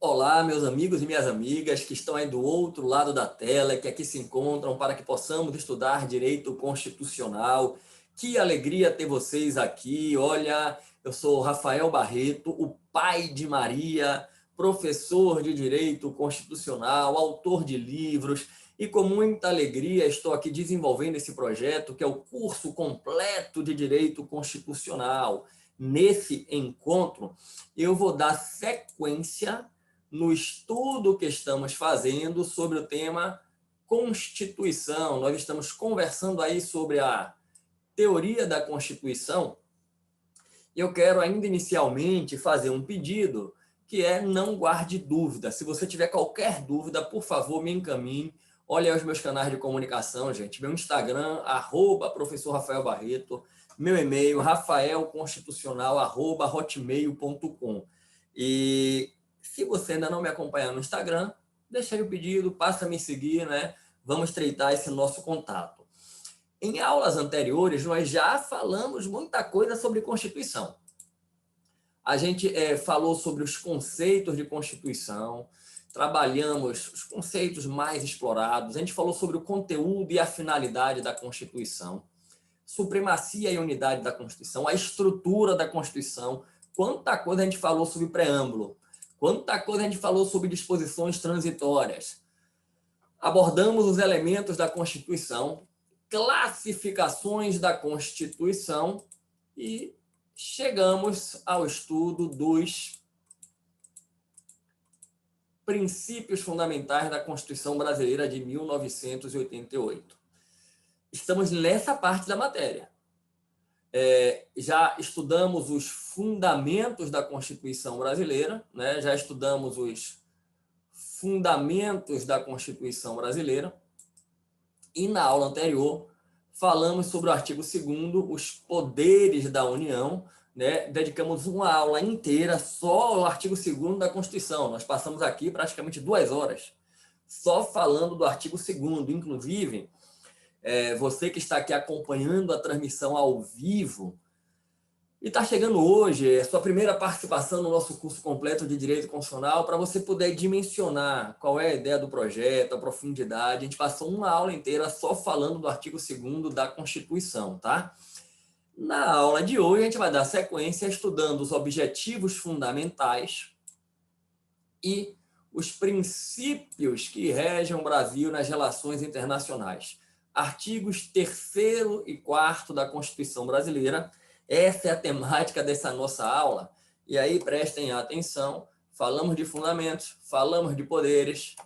Olá, meus amigos e minhas amigas que estão aí do outro lado da tela, que aqui se encontram para que possamos estudar direito constitucional. Que alegria ter vocês aqui. Olha, eu sou Rafael Barreto, o pai de Maria, professor de direito constitucional, autor de livros, e com muita alegria estou aqui desenvolvendo esse projeto, que é o curso completo de direito constitucional. Nesse encontro, eu vou dar sequência no estudo que estamos fazendo sobre o tema Constituição. Nós estamos conversando aí sobre a teoria da Constituição. Eu quero ainda inicialmente fazer um pedido, que é não guarde dúvida. Se você tiver qualquer dúvida, por favor, me encaminhe. Olha aí os meus canais de comunicação, gente. Meu Instagram, @professor Rafael Barreto. Meu e-mail, rafaelconstitucional@hotmail.com. E se você ainda não me acompanhar no Instagram, deixa aí o pedido, passa a me seguir, né? Vamos estreitar esse nosso contato. Em aulas anteriores, nós já falamos muita coisa sobre Constituição. A gente falou sobre os conceitos de Constituição, trabalhamos os conceitos mais explorados, a gente falou sobre o conteúdo e a finalidade da Constituição, supremacia e unidade da Constituição, a estrutura da Constituição, quanta coisa a gente falou sobre preâmbulo, quanta coisa a gente falou sobre disposições transitórias. Abordamos os elementos da Constituição, classificações da Constituição e chegamos ao estudo dos princípios fundamentais da Constituição Brasileira de 1988. Estamos nessa parte da matéria. Já estudamos os fundamentos da Constituição Brasileira, né? Já estudamos os fundamentos da Constituição Brasileira, e na aula anterior falamos sobre o artigo 2º, os poderes da União, né? Dedicamos uma aula inteira só ao artigo 2º da Constituição. Nós passamos aqui praticamente 2 horas só falando do artigo 2º. Inclusive, você que está aqui acompanhando a transmissão ao vivo e está chegando hoje, é sua primeira participação no nosso curso completo de Direito Constitucional, para você poder dimensionar qual é a ideia do projeto, a profundidade. A gente passou uma aula inteira só falando do artigo 2º da Constituição, tá? Na aula de hoje, a gente vai dar sequência estudando os objetivos fundamentais e os princípios que regem o Brasil nas relações internacionais. Artigos 3º e 4º da Constituição Brasileira. Essa é a temática dessa nossa aula. E aí, prestem atenção, falamos de fundamentos, falamos de poderes,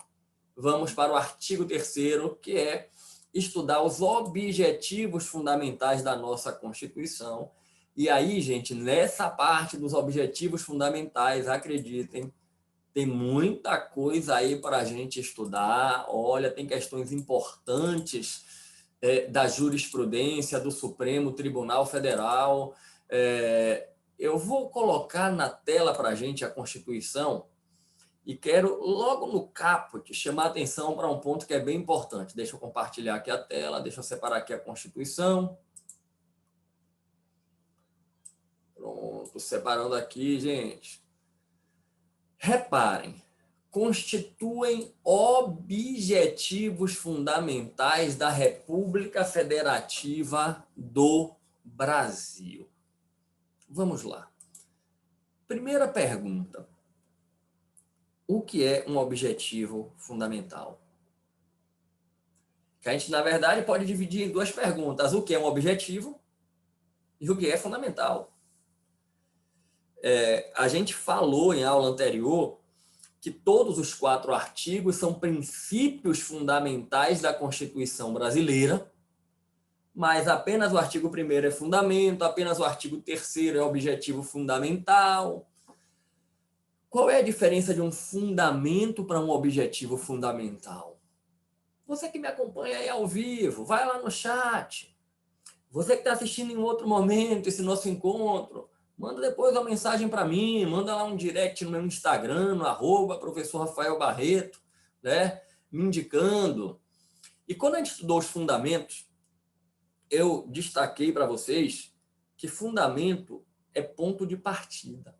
vamos para o artigo 3º, que é estudar os objetivos fundamentais da nossa Constituição. E aí, gente, nessa parte dos objetivos fundamentais, acreditem, tem muita coisa aí para a gente estudar. Olha, tem questões importantes da jurisprudência do Supremo Tribunal Federal. Eu vou colocar na tela para a gente a Constituição e quero, logo no caput, chamar a atenção para um ponto que é bem importante. Deixa eu compartilhar aqui a tela, deixa eu separar aqui a Constituição. Pronto, separando aqui, gente. Reparem, constituem objetivos fundamentais da República Federativa do Brasil. Vamos lá. Primeira pergunta. O que é um objetivo fundamental? Que a gente, na verdade, pode dividir em 2 perguntas. O que é um objetivo e o que é fundamental. A gente falou em aula anterior que todos os 4 artigos são princípios fundamentais da Constituição brasileira, mas apenas o artigo 1º é fundamento, apenas o artigo 3º é objetivo fundamental. Qual é a diferença de um fundamento para um objetivo fundamental? Você que me acompanha aí ao vivo, vai lá no chat. Você que está assistindo em outro momento esse nosso encontro, manda depois uma mensagem para mim, manda lá um direct no meu Instagram, no @professor Rafael Barreto, né? Me indicando. E quando a gente estudou os fundamentos, eu destaquei para vocês que fundamento é ponto de partida.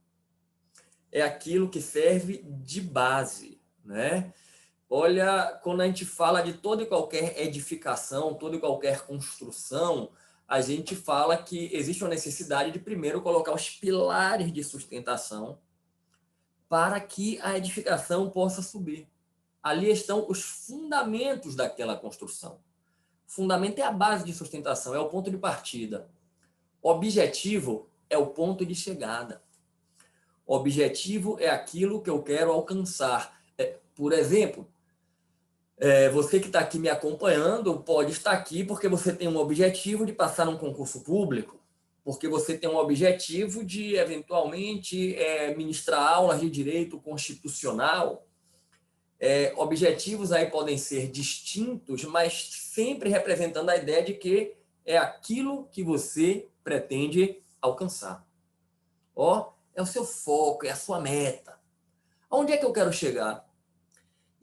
é aquilo que serve de base, né? Olha, quando a gente fala de toda e qualquer edificação, toda e qualquer construção, a gente fala que existe uma necessidade de primeiro colocar os pilares de sustentação para que a edificação possa subir. Ali estão os fundamentos daquela construção. O fundamento é a base de sustentação, é o ponto de partida. O objetivo é o ponto de chegada. O objetivo é aquilo que eu quero alcançar. Por exemplo, você que está aqui me acompanhando pode estar aqui porque você tem um objetivo de passar num concurso público, porque você tem um objetivo de, eventualmente, ministrar aulas de direito constitucional. Objetivos aí podem ser distintos, mas sempre representando a ideia de que é aquilo que você pretende alcançar. É o seu foco, é a sua meta. Aonde é que eu quero chegar?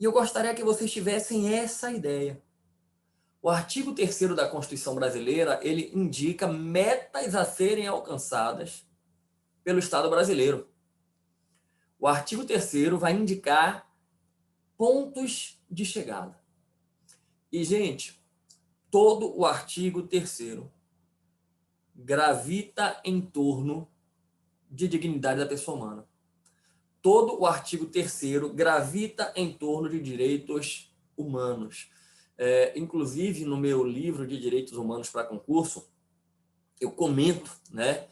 E eu gostaria que vocês tivessem essa ideia. O artigo 3º da Constituição Brasileira, ele indica metas a serem alcançadas pelo Estado brasileiro. O artigo 3º vai indicar pontos de chegada. E, gente, todo o artigo 3º gravita em torno de dignidade da pessoa humana. Todo o artigo 3º gravita em torno de direitos humanos. Inclusive, no meu livro de Direitos Humanos para Concurso, eu comento, né,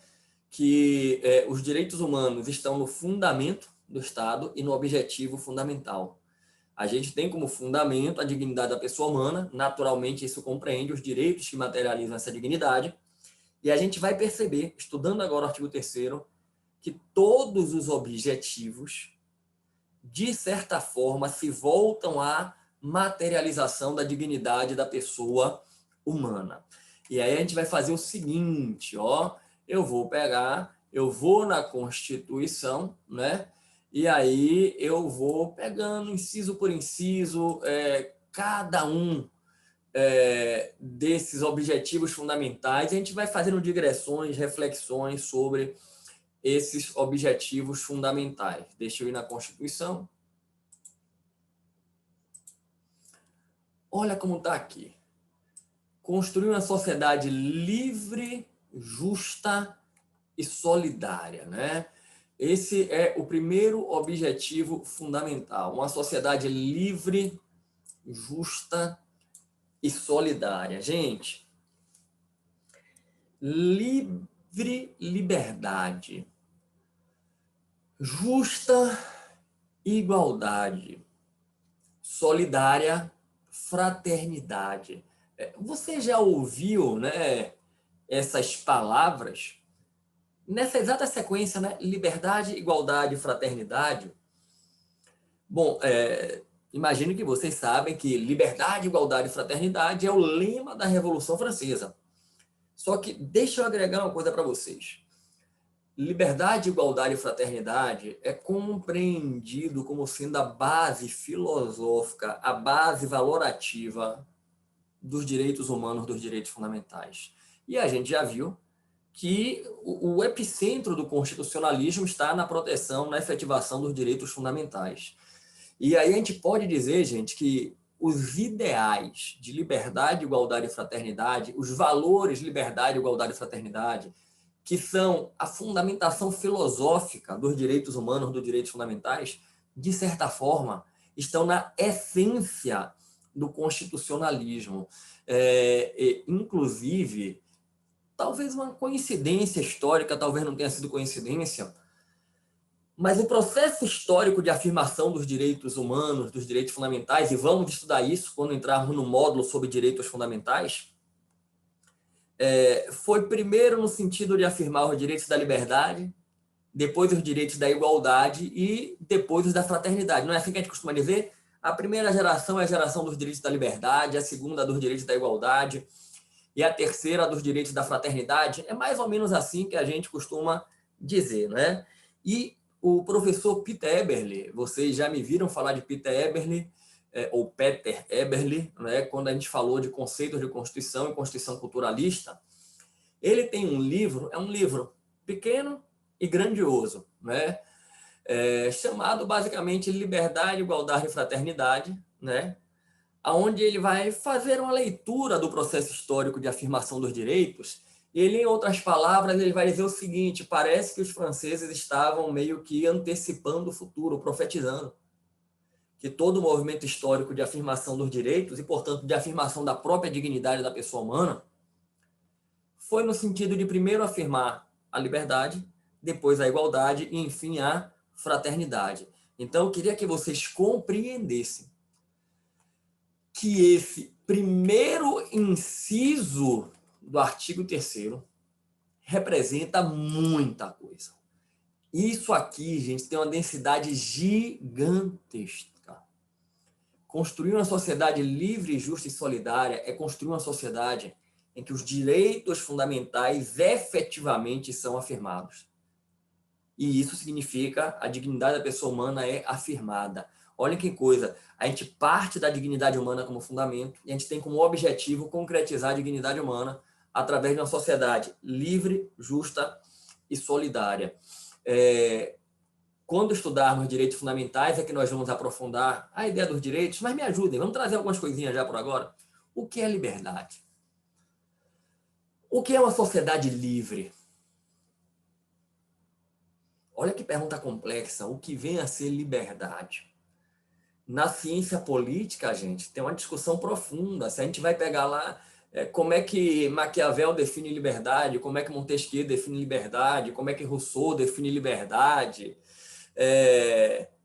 que os direitos humanos estão no fundamento do Estado e no objetivo fundamental. A gente tem como fundamento a dignidade da pessoa humana, naturalmente isso compreende os direitos que materializam essa dignidade, e a gente vai perceber, estudando agora o artigo 3º, que todos os objetivos, de certa forma, se voltam à materialização da dignidade da pessoa humana. E aí a gente vai fazer o seguinte, eu vou na Constituição, né? E aí eu vou pegando inciso por inciso, cada um desses objetivos fundamentais, e a gente vai fazendo digressões, reflexões sobre esses objetivos fundamentais. Deixa eu ir na Constituição. Olha como está aqui. Construir uma sociedade livre, justa e solidária, né? Esse é o primeiro objetivo fundamental. Uma sociedade livre, justa e solidária. Gente, liberdade, justa igualdade, solidária, fraternidade. Você já ouviu, né, essas palavras? Nessa exata sequência, né? Liberdade, igualdade, fraternidade. Bom, imagino que vocês sabem que liberdade, igualdade e fraternidade é o lema da Revolução Francesa. Só que deixa eu agregar uma coisa para vocês. Liberdade, igualdade e fraternidade é compreendido como sendo a base filosófica, a base valorativa dos direitos humanos, dos direitos fundamentais. E a gente já viu que o epicentro do constitucionalismo está na proteção, na efetivação dos direitos fundamentais. E aí a gente pode dizer, gente, que os ideais de liberdade, igualdade e fraternidade, os valores liberdade, igualdade e fraternidade, que são a fundamentação filosófica dos direitos humanos, dos direitos fundamentais, de certa forma, estão na essência do constitucionalismo. Inclusive, talvez uma coincidência histórica, talvez não tenha sido coincidência, mas o processo histórico de afirmação dos direitos humanos, dos direitos fundamentais, e vamos estudar isso quando entrarmos no módulo sobre direitos fundamentais, foi primeiro no sentido de afirmar os direitos da liberdade, depois os direitos da igualdade e depois os da fraternidade. Não é assim que a gente costuma dizer? A primeira geração é a geração dos direitos da liberdade, a segunda dos direitos da igualdade e a terceira dos direitos da fraternidade. É mais ou menos assim que a gente costuma dizer, né? E o professor Peter Eberle, vocês já me viram falar de Peter Eberle, ou Peter Eberle, né, quando a gente falou de conceitos de Constituição e Constituição culturalista. Ele tem um livro, é um livro pequeno e grandioso, né? chamado basicamente Liberdade, Igualdade e Fraternidade, né? Onde ele vai fazer uma leitura do processo histórico de afirmação dos direitos. Ele, em outras palavras, ele vai dizer o seguinte: parece que os franceses estavam meio que antecipando o futuro, profetizando que todo o movimento histórico de afirmação dos direitos e, portanto, de afirmação da própria dignidade da pessoa humana foi no sentido de primeiro afirmar a liberdade, depois a igualdade e, enfim, a fraternidade. Então, eu queria que vocês compreendessem que esse primeiro inciso do artigo 3º representa muita coisa. Isso aqui, gente, tem uma densidade gigantesca. Construir uma sociedade livre, justa e solidária é construir uma sociedade em que os direitos fundamentais efetivamente são afirmados. E isso significa a dignidade da pessoa humana é afirmada. Olha que coisa, a gente parte da dignidade humana como fundamento e a gente tem como objetivo concretizar a dignidade humana através de uma sociedade livre, justa e solidária. Quando estudarmos direitos fundamentais é que nós vamos aprofundar a ideia dos direitos, mas me ajudem, vamos trazer algumas coisinhas já por agora. O que é liberdade? O que é uma sociedade livre? Olha que pergunta complexa. O que vem a ser liberdade? Na ciência política, gente, tem uma discussão profunda. Se a gente vai pegar lá como é que Maquiavel define liberdade, como é que Montesquieu define liberdade, como é que Rousseau define liberdade.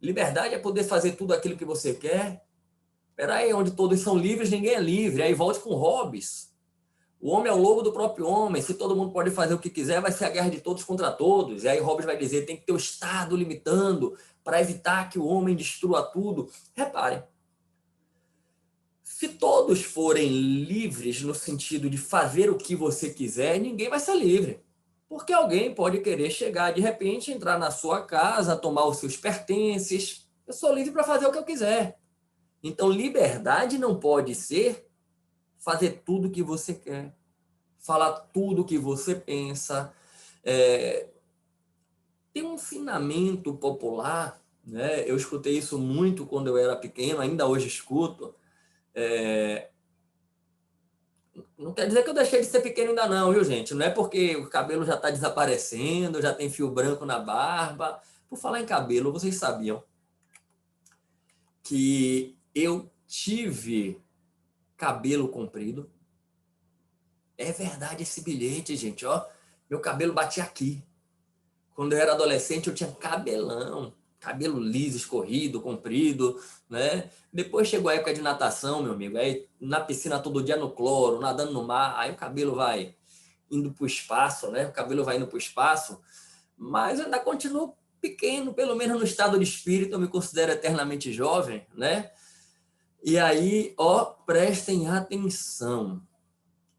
Liberdade é poder fazer tudo aquilo que você quer. Espera aí, onde todos são livres, ninguém é livre. Aí volte com Hobbes. O homem é o lobo do próprio homem. Se todo mundo pode fazer o que quiser, vai ser a guerra de todos contra todos. E aí Hobbes vai dizer, tem que ter o Estado limitando para evitar que o homem destrua tudo. Reparem, se todos forem livres no sentido de fazer o que você quiser, ninguém vai ser livre. Porque alguém pode querer chegar, de repente, entrar na sua casa, tomar os seus pertences. Eu sou livre para fazer o que eu quiser. Então, liberdade não pode ser fazer tudo o que você quer, falar tudo o que você pensa. Tem um ensinamento popular, né? Eu escutei isso muito quando eu era pequeno, ainda hoje escuto. Não quer dizer que eu deixei de ser pequeno ainda não, viu, gente? Não é porque o cabelo já está desaparecendo, já tem fio branco na barba. Por falar em cabelo, vocês sabiam que eu tive cabelo comprido? É verdade esse bilhete, gente, ó. Meu cabelo batia aqui. Quando eu era adolescente, eu tinha cabelão. Cabelo liso, escorrido, comprido, né? Depois chegou a época de natação, meu amigo. Aí na piscina todo dia no cloro, nadando no mar. Aí o cabelo vai indo para o espaço, né? O cabelo vai indo para o espaço. Mas eu ainda continuo pequeno, pelo menos no estado de espírito. Eu me considero eternamente jovem, né? E aí, ó, prestem atenção.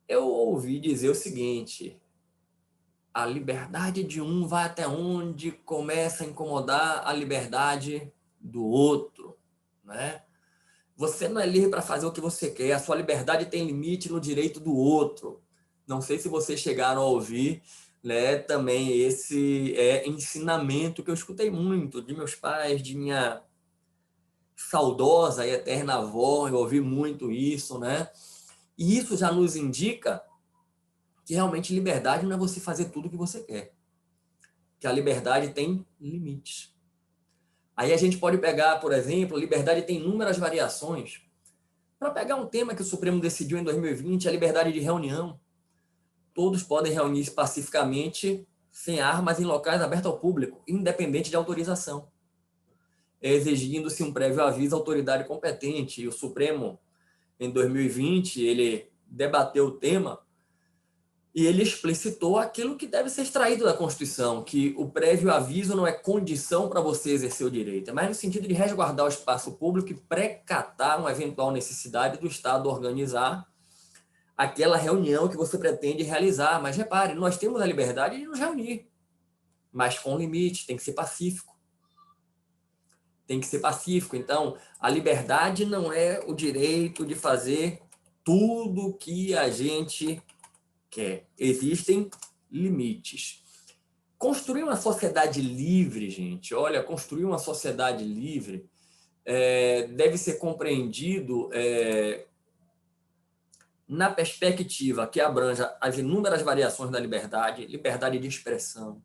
Eu ouvi dizer o seguinte: a liberdade de um vai até onde começa a incomodar a liberdade do outro, né? Você não é livre para fazer o que você quer, a sua liberdade tem limite no direito do outro. Não sei se vocês chegaram a ouvir, né, também esse ensinamento que eu escutei muito de meus pais, de minha saudosa e eterna avó, eu ouvi muito isso, né? E isso já nos indica que realmente liberdade não é você fazer tudo o que você quer. Que a liberdade tem limites. Aí a gente pode pegar, por exemplo, liberdade tem inúmeras variações. Para pegar um tema que o Supremo decidiu em 2020, a liberdade de reunião. Todos podem reunir-se pacificamente, sem armas, em locais abertos ao público, independente de autorização, exigindo-se um prévio aviso à autoridade competente. E o Supremo, em 2020, ele debateu o tema e ele explicitou aquilo que deve ser extraído da Constituição, que o prévio aviso não é condição para você exercer o direito, é mais no sentido de resguardar o espaço público e precatar uma eventual necessidade do Estado organizar aquela reunião que você pretende realizar. Mas repare, nós temos a liberdade de nos reunir, mas com limite, tem que ser pacífico. Tem que ser pacífico. Então, a liberdade não é o direito de fazer tudo o que a gente quer. Existem limites. Construir uma sociedade livre, gente, olha, construir uma sociedade livre deve ser compreendido na perspectiva que abranja as inúmeras variações da liberdade, liberdade de expressão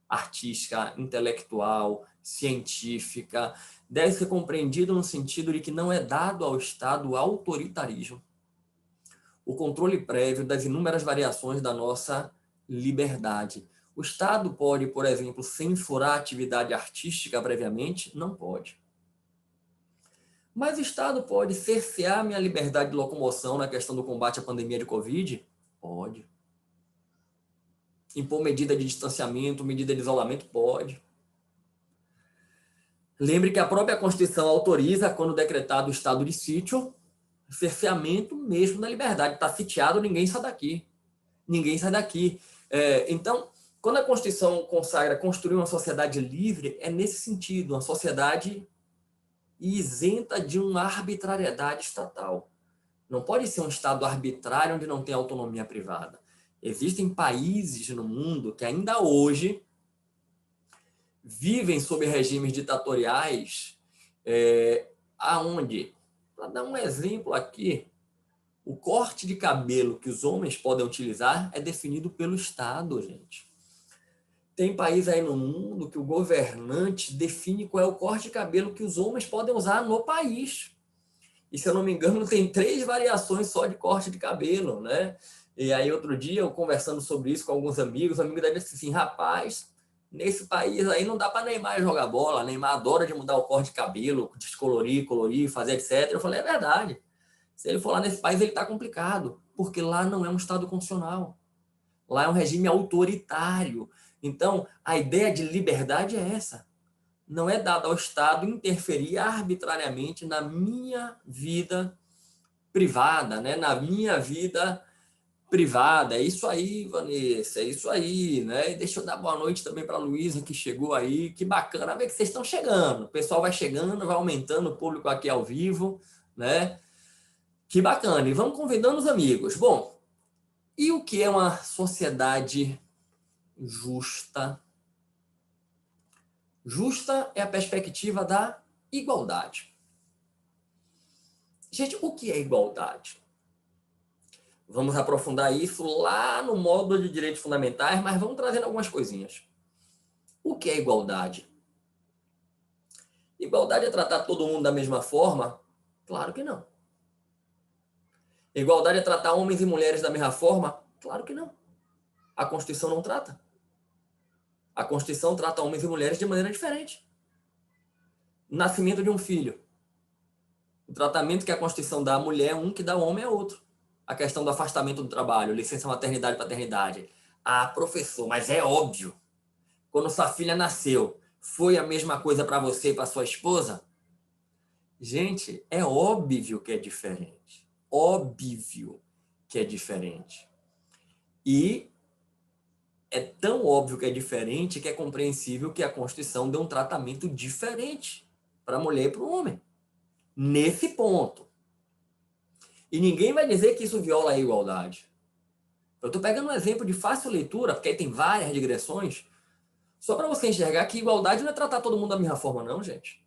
artística, intelectual, científica, deve ser compreendido no sentido de que não é dado ao Estado o autoritarismo, o controle prévio das inúmeras variações da nossa liberdade. O Estado pode, por exemplo, censurar a atividade artística previamente? Não pode. Mas o Estado pode cercear minha liberdade de locomoção na questão do combate à pandemia de Covid? Pode. Impor medida de distanciamento, medida de isolamento? Pode. Lembre que a própria Constituição autoriza, quando decretado o estado de sítio, cerceamento mesmo da liberdade. Está sitiado, ninguém sai daqui. Ninguém sai daqui. Então, quando a Constituição consagra construir uma sociedade livre, é nesse sentido, uma sociedade isenta de uma arbitrariedade estatal. Não pode ser um Estado arbitrário onde não tem autonomia privada. Existem países no mundo que ainda hoje vivem sob regimes ditatoriais, aonde, para dar um exemplo aqui, o corte de cabelo que os homens podem utilizar é definido pelo Estado, gente. Tem país aí no mundo que o governante define qual é o corte de cabelo que os homens podem usar no país. E, se eu não me engano, tem 3 variações só de corte de cabelo, né? E aí, outro dia, eu conversando sobre isso com alguns amigos, o amigo daí disse assim, rapaz, nesse país aí não dá para Neymar jogar bola, Neymar adora de mudar o corte de cabelo, descolorir, colorir, fazer etc. Eu falei, é verdade. Se ele for lá nesse país, ele está complicado, porque lá não é um Estado constitucional. Lá é um regime autoritário. Então, a ideia de liberdade é essa. Não é dado ao Estado interferir arbitrariamente na minha vida privada, né? Na minha vida privada. É isso aí, Vanessa, é isso aí, né? E deixa eu dar boa noite também para a Luísa, que chegou aí. Que bacana ver que vocês estão chegando. O pessoal vai chegando, vai aumentando o público aqui ao vivo, né? Que bacana. E vamos convidando os amigos. Bom, e o que é uma sociedade justa? Justa é a perspectiva da igualdade. Gente, o que é igualdade? Vamos aprofundar isso lá no módulo de direitos fundamentais, mas vamos trazendo algumas coisinhas. O que é igualdade? Igualdade é tratar todo mundo da mesma forma? Claro que não. Igualdade é tratar homens e mulheres da mesma forma? Claro que não. A Constituição não trata. A Constituição trata homens e mulheres de maneira diferente. Nascimento de um filho. O tratamento que a Constituição dá à mulher é um, que dá ao homem é outro. A questão do afastamento do trabalho, licença maternidade e paternidade. Ah, professor, mas é óbvio. Quando sua filha nasceu, foi a mesma coisa para você e para sua esposa? Gente, é óbvio que é diferente. Óbvio que é diferente. E é tão óbvio que é diferente que é compreensível que a Constituição dê um tratamento diferente para a mulher e para o homem. Nesse ponto. E ninguém vai dizer que isso viola a igualdade. Eu estou pegando um exemplo de fácil leitura, porque aí tem várias digressões, só para você enxergar que igualdade não é tratar todo mundo da mesma forma, não, gente.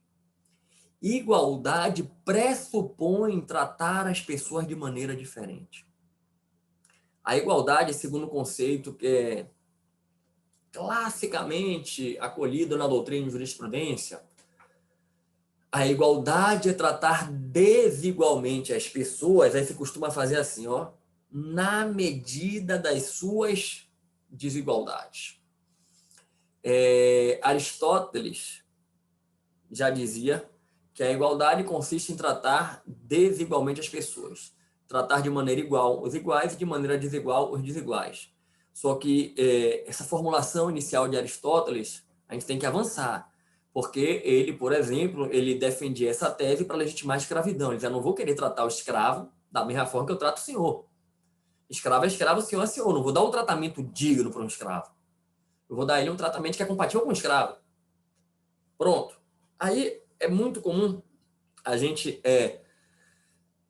Igualdade pressupõe tratar as pessoas de maneira diferente. A igualdade, segundo o conceito que é classicamente acolhido na doutrina de jurisprudência, a igualdade é tratar desigualmente as pessoas, aí se costuma fazer assim, ó, na medida das suas desigualdades. Aristóteles já dizia que a igualdade consiste em tratar desigualmente as pessoas. Tratar de maneira igual os iguais e de maneira desigual os desiguais. Só que essa formulação inicial de Aristóteles, a gente tem que avançar. Porque ele, por exemplo, ele defendia essa tese para legitimar a escravidão. Ele dizia, não vou querer tratar o escravo da mesma forma que eu trato o senhor. Escravo é escravo, senhor é senhor. Não vou dar um tratamento digno para um escravo. Eu vou dar a ele um tratamento que é compatível com o escravo. Pronto. Aí é muito comum a gente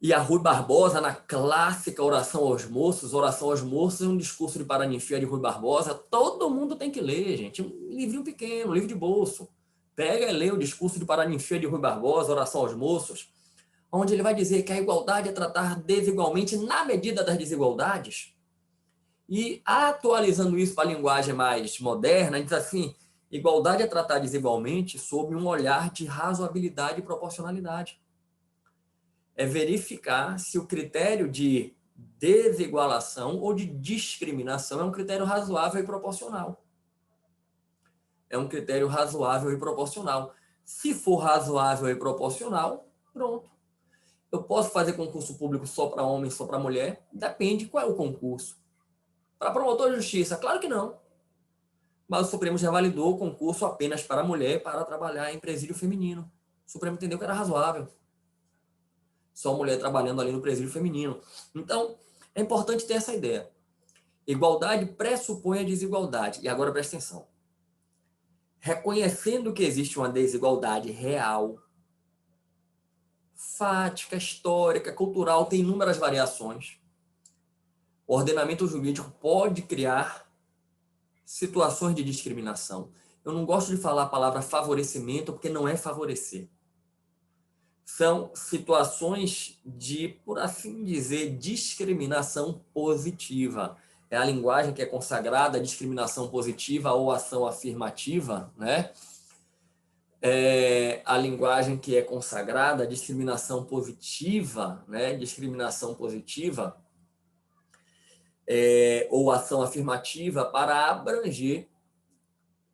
E a Rui Barbosa, na clássica Oração aos Moços é um discurso de paraninfia de Rui Barbosa, todo mundo tem que ler, gente. Um livrinho pequeno, um livro de bolso. Pega e lê o discurso de paraninfia de Rui Barbosa, Oração aos Moços, onde ele vai dizer que a igualdade é tratar desigualmente na medida das desigualdades. E atualizando isso para a linguagem mais moderna, a gente diz assim, igualdade é tratar desigualmente sob um olhar de razoabilidade e proporcionalidade. É verificar se o critério de desigualação ou de discriminação é um critério razoável e proporcional. É um critério razoável e proporcional. Se for razoável e proporcional, pronto. Eu posso fazer concurso público só para homem, só para mulher? Depende qual é o concurso. Para promotor de justiça? Claro que não. Mas o Supremo já validou o concurso apenas para mulher para trabalhar em presídio feminino. O Supremo entendeu que era razoável. Só mulher trabalhando ali no presídio feminino. Então, é importante ter essa ideia. Igualdade pressupõe a desigualdade. E agora presta atenção. Reconhecendo que existe uma desigualdade real, fática, histórica, cultural, tem inúmeras variações. O ordenamento jurídico pode criar situações de discriminação. Eu não gosto de falar a palavra favorecimento, porque não é favorecer. São situações de, por assim dizer, discriminação positiva. É a linguagem que é consagrada, discriminação positiva ou ação afirmativa, né? É a linguagem que é consagrada, discriminação positiva, né? Discriminação positiva ou ação afirmativa para abranger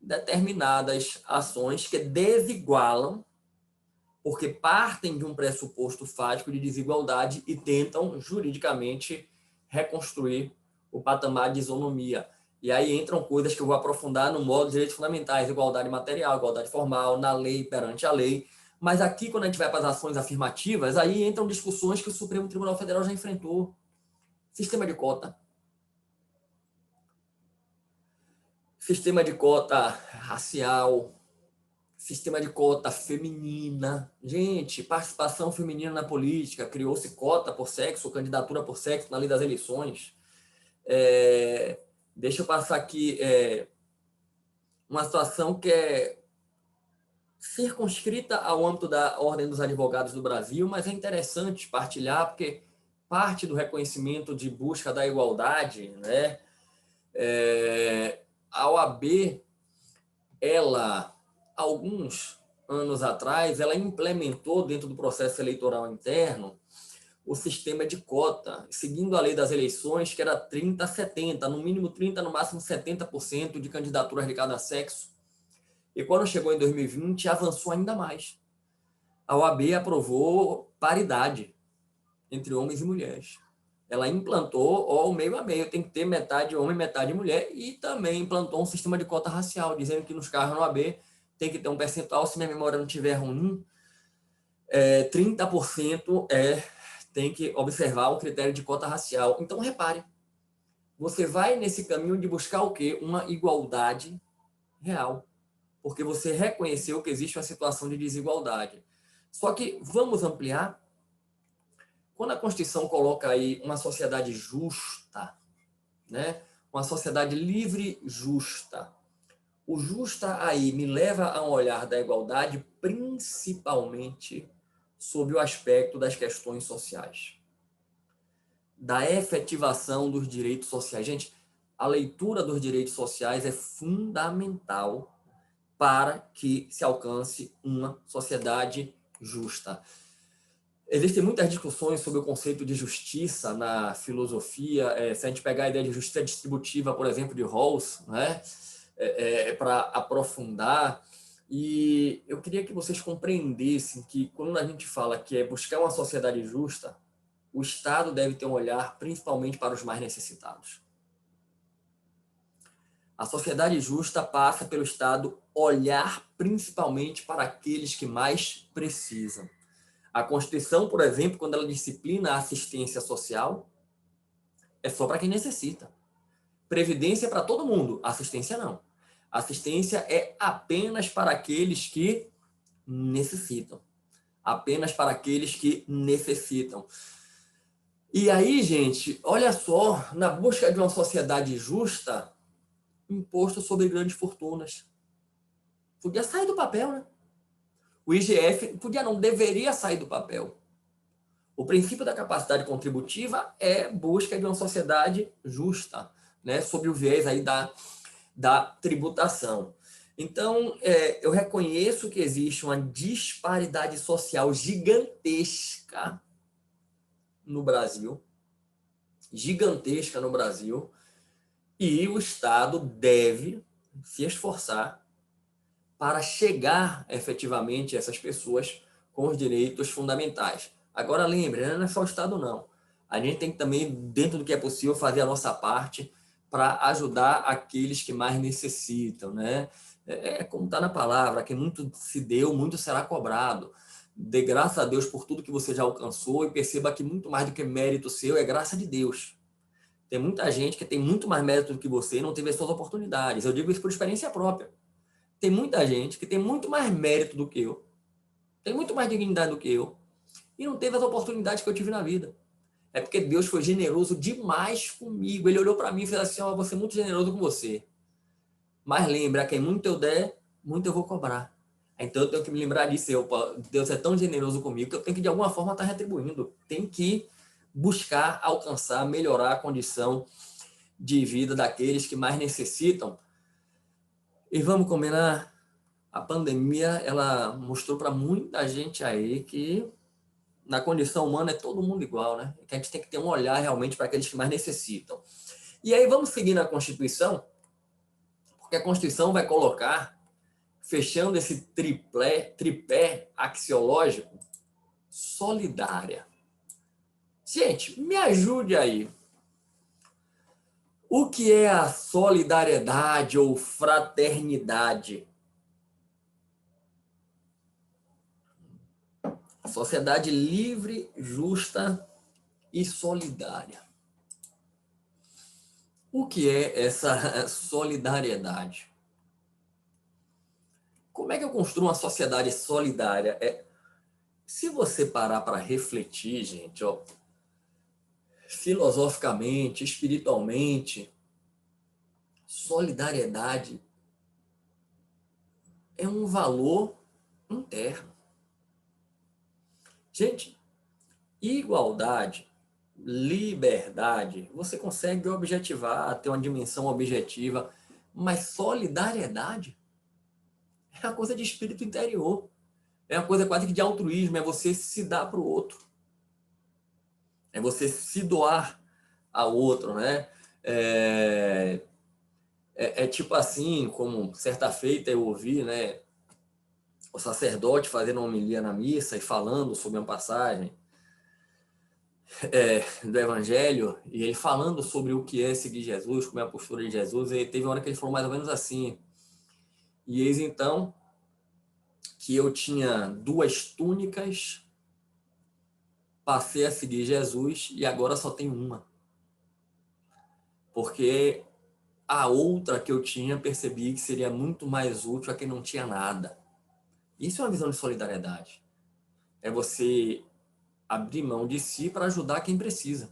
determinadas ações que desigualam porque partem de um pressuposto fático de desigualdade e tentam juridicamente reconstruir o patamar de isonomia. E aí entram coisas que eu vou aprofundar no modo de direitos fundamentais, igualdade material, igualdade formal, na lei, perante a lei. Mas aqui, quando a gente vai para as ações afirmativas, aí entram discussões que o Supremo Tribunal Federal já enfrentou. Sistema de cota. Sistema de cota racial, sistema de cota feminina. Gente, participação feminina na política, criou-se cota por sexo, candidatura por sexo na lei das eleições. Deixa eu passar aqui uma situação que é circunscrita ao âmbito da Ordem dos Advogados do Brasil, mas é interessante partilhar, porque parte do reconhecimento de busca da igualdade, né? A OAB, ela, alguns anos atrás, ela implementou dentro do processo eleitoral interno o sistema de cota, seguindo a lei das eleições, que era 30-70, no mínimo 30%, no máximo 70% de candidaturas de cada sexo. E quando chegou em 2020, avançou ainda mais. A OAB aprovou paridade entre homens e mulheres. Ela implantou o meio a meio, tem que ter metade homem, metade mulher, e também implantou um sistema de cota racial, dizendo que nos cargos na OAB tem que ter um percentual, se minha memória não estiver ruim, 30% tem que observar o critério de cota racial. Então, repare, você vai nesse caminho de buscar o quê? Uma igualdade real, porque você reconheceu que existe uma situação de desigualdade. Só que vamos ampliar. Quando a Constituição coloca aí uma sociedade justa, né? Uma sociedade livre justa, o justa aí me leva a um olhar da igualdade principalmente sob o aspecto das questões sociais, da efetivação dos direitos sociais. Gente, a leitura dos direitos sociais é fundamental para que se alcance uma sociedade justa. Existem muitas discussões sobre o conceito de justiça na filosofia. Se a gente pegar a ideia de justiça distributiva, por exemplo, de Rawls, né, para aprofundar, e eu queria que vocês compreendessem que quando a gente fala que é buscar uma sociedade justa, o Estado deve ter um olhar principalmente para os mais necessitados. A sociedade justa passa pelo Estado olhar principalmente para aqueles que mais precisam. A Constituição, por exemplo, quando ela disciplina a assistência social, é só para quem necessita. Previdência é para todo mundo, assistência não. Assistência é apenas para aqueles que necessitam. Apenas para aqueles que necessitam. E aí, gente, olha só, na busca de uma sociedade justa, imposto sobre grandes fortunas. Podia sair do papel, né? O IGF podia não, deveria sair do papel. O princípio da capacidade contributiva é busca de uma sociedade justa, né? Sob o viés aí da tributação. Então, eu reconheço que existe uma disparidade social gigantesca no Brasil, e o Estado deve se esforçar para chegar efetivamente a essas pessoas com os direitos fundamentais. Agora, lembre, não é só o Estado, não. A gente tem que também, dentro do que é possível, fazer a nossa parte para ajudar aqueles que mais necessitam, né? Como está na palavra, que muito se deu, muito será cobrado. Dê graças a Deus por tudo que você já alcançou e perceba que muito mais do que mérito seu é graça de Deus. Tem muita gente que tem muito mais mérito do que você e não teve as suas oportunidades. Eu digo isso por experiência própria. Tem muita gente que tem muito mais mérito do que eu, tem muito mais dignidade do que eu, e não teve as oportunidades que eu tive na vida. É porque Deus foi generoso demais comigo. Ele olhou para mim e fez assim: ó, vou ser muito generoso com você. Mas lembra, quem muito eu der, muito eu vou cobrar. Então eu tenho que me lembrar disso. Deus é tão generoso comigo que eu tenho que de alguma forma estar retribuindo. Tem que buscar alcançar, melhorar a condição de vida daqueles que mais necessitam. E vamos combinar, a pandemia ela mostrou para muita gente aí que na condição humana é todo mundo igual, né? Que a gente tem que ter um olhar realmente para aqueles que mais necessitam. E aí vamos seguir na Constituição, porque a Constituição vai colocar, fechando esse tripé axiológico, solidária. Gente, me ajude aí. O que é a solidariedade ou fraternidade? Sociedade livre, justa e solidária. O que é essa solidariedade? Como é que eu construo uma sociedade solidária? Se você parar para refletir, gente, ó, filosoficamente, espiritualmente, solidariedade é um valor interno. Gente, igualdade, liberdade, você consegue objetivar, ter uma dimensão objetiva, mas solidariedade é uma coisa de espírito interior. É uma coisa quase que de altruísmo, é você se dar para o outro. É você se doar ao outro, né? Tipo assim, como certa feita eu ouvi, né? O sacerdote fazendo uma homilia na missa e falando sobre uma passagem do Evangelho, e ele falando sobre o que é seguir Jesus, como é a postura de Jesus, e teve uma hora que ele falou mais ou menos assim: e eis então que eu tinha 2 túnicas, passei a seguir Jesus e agora só tenho uma. Porque a outra que eu tinha, percebi que seria muito mais útil a quem não tinha nada. Isso é uma visão de solidariedade. É você abrir mão de si para ajudar quem precisa,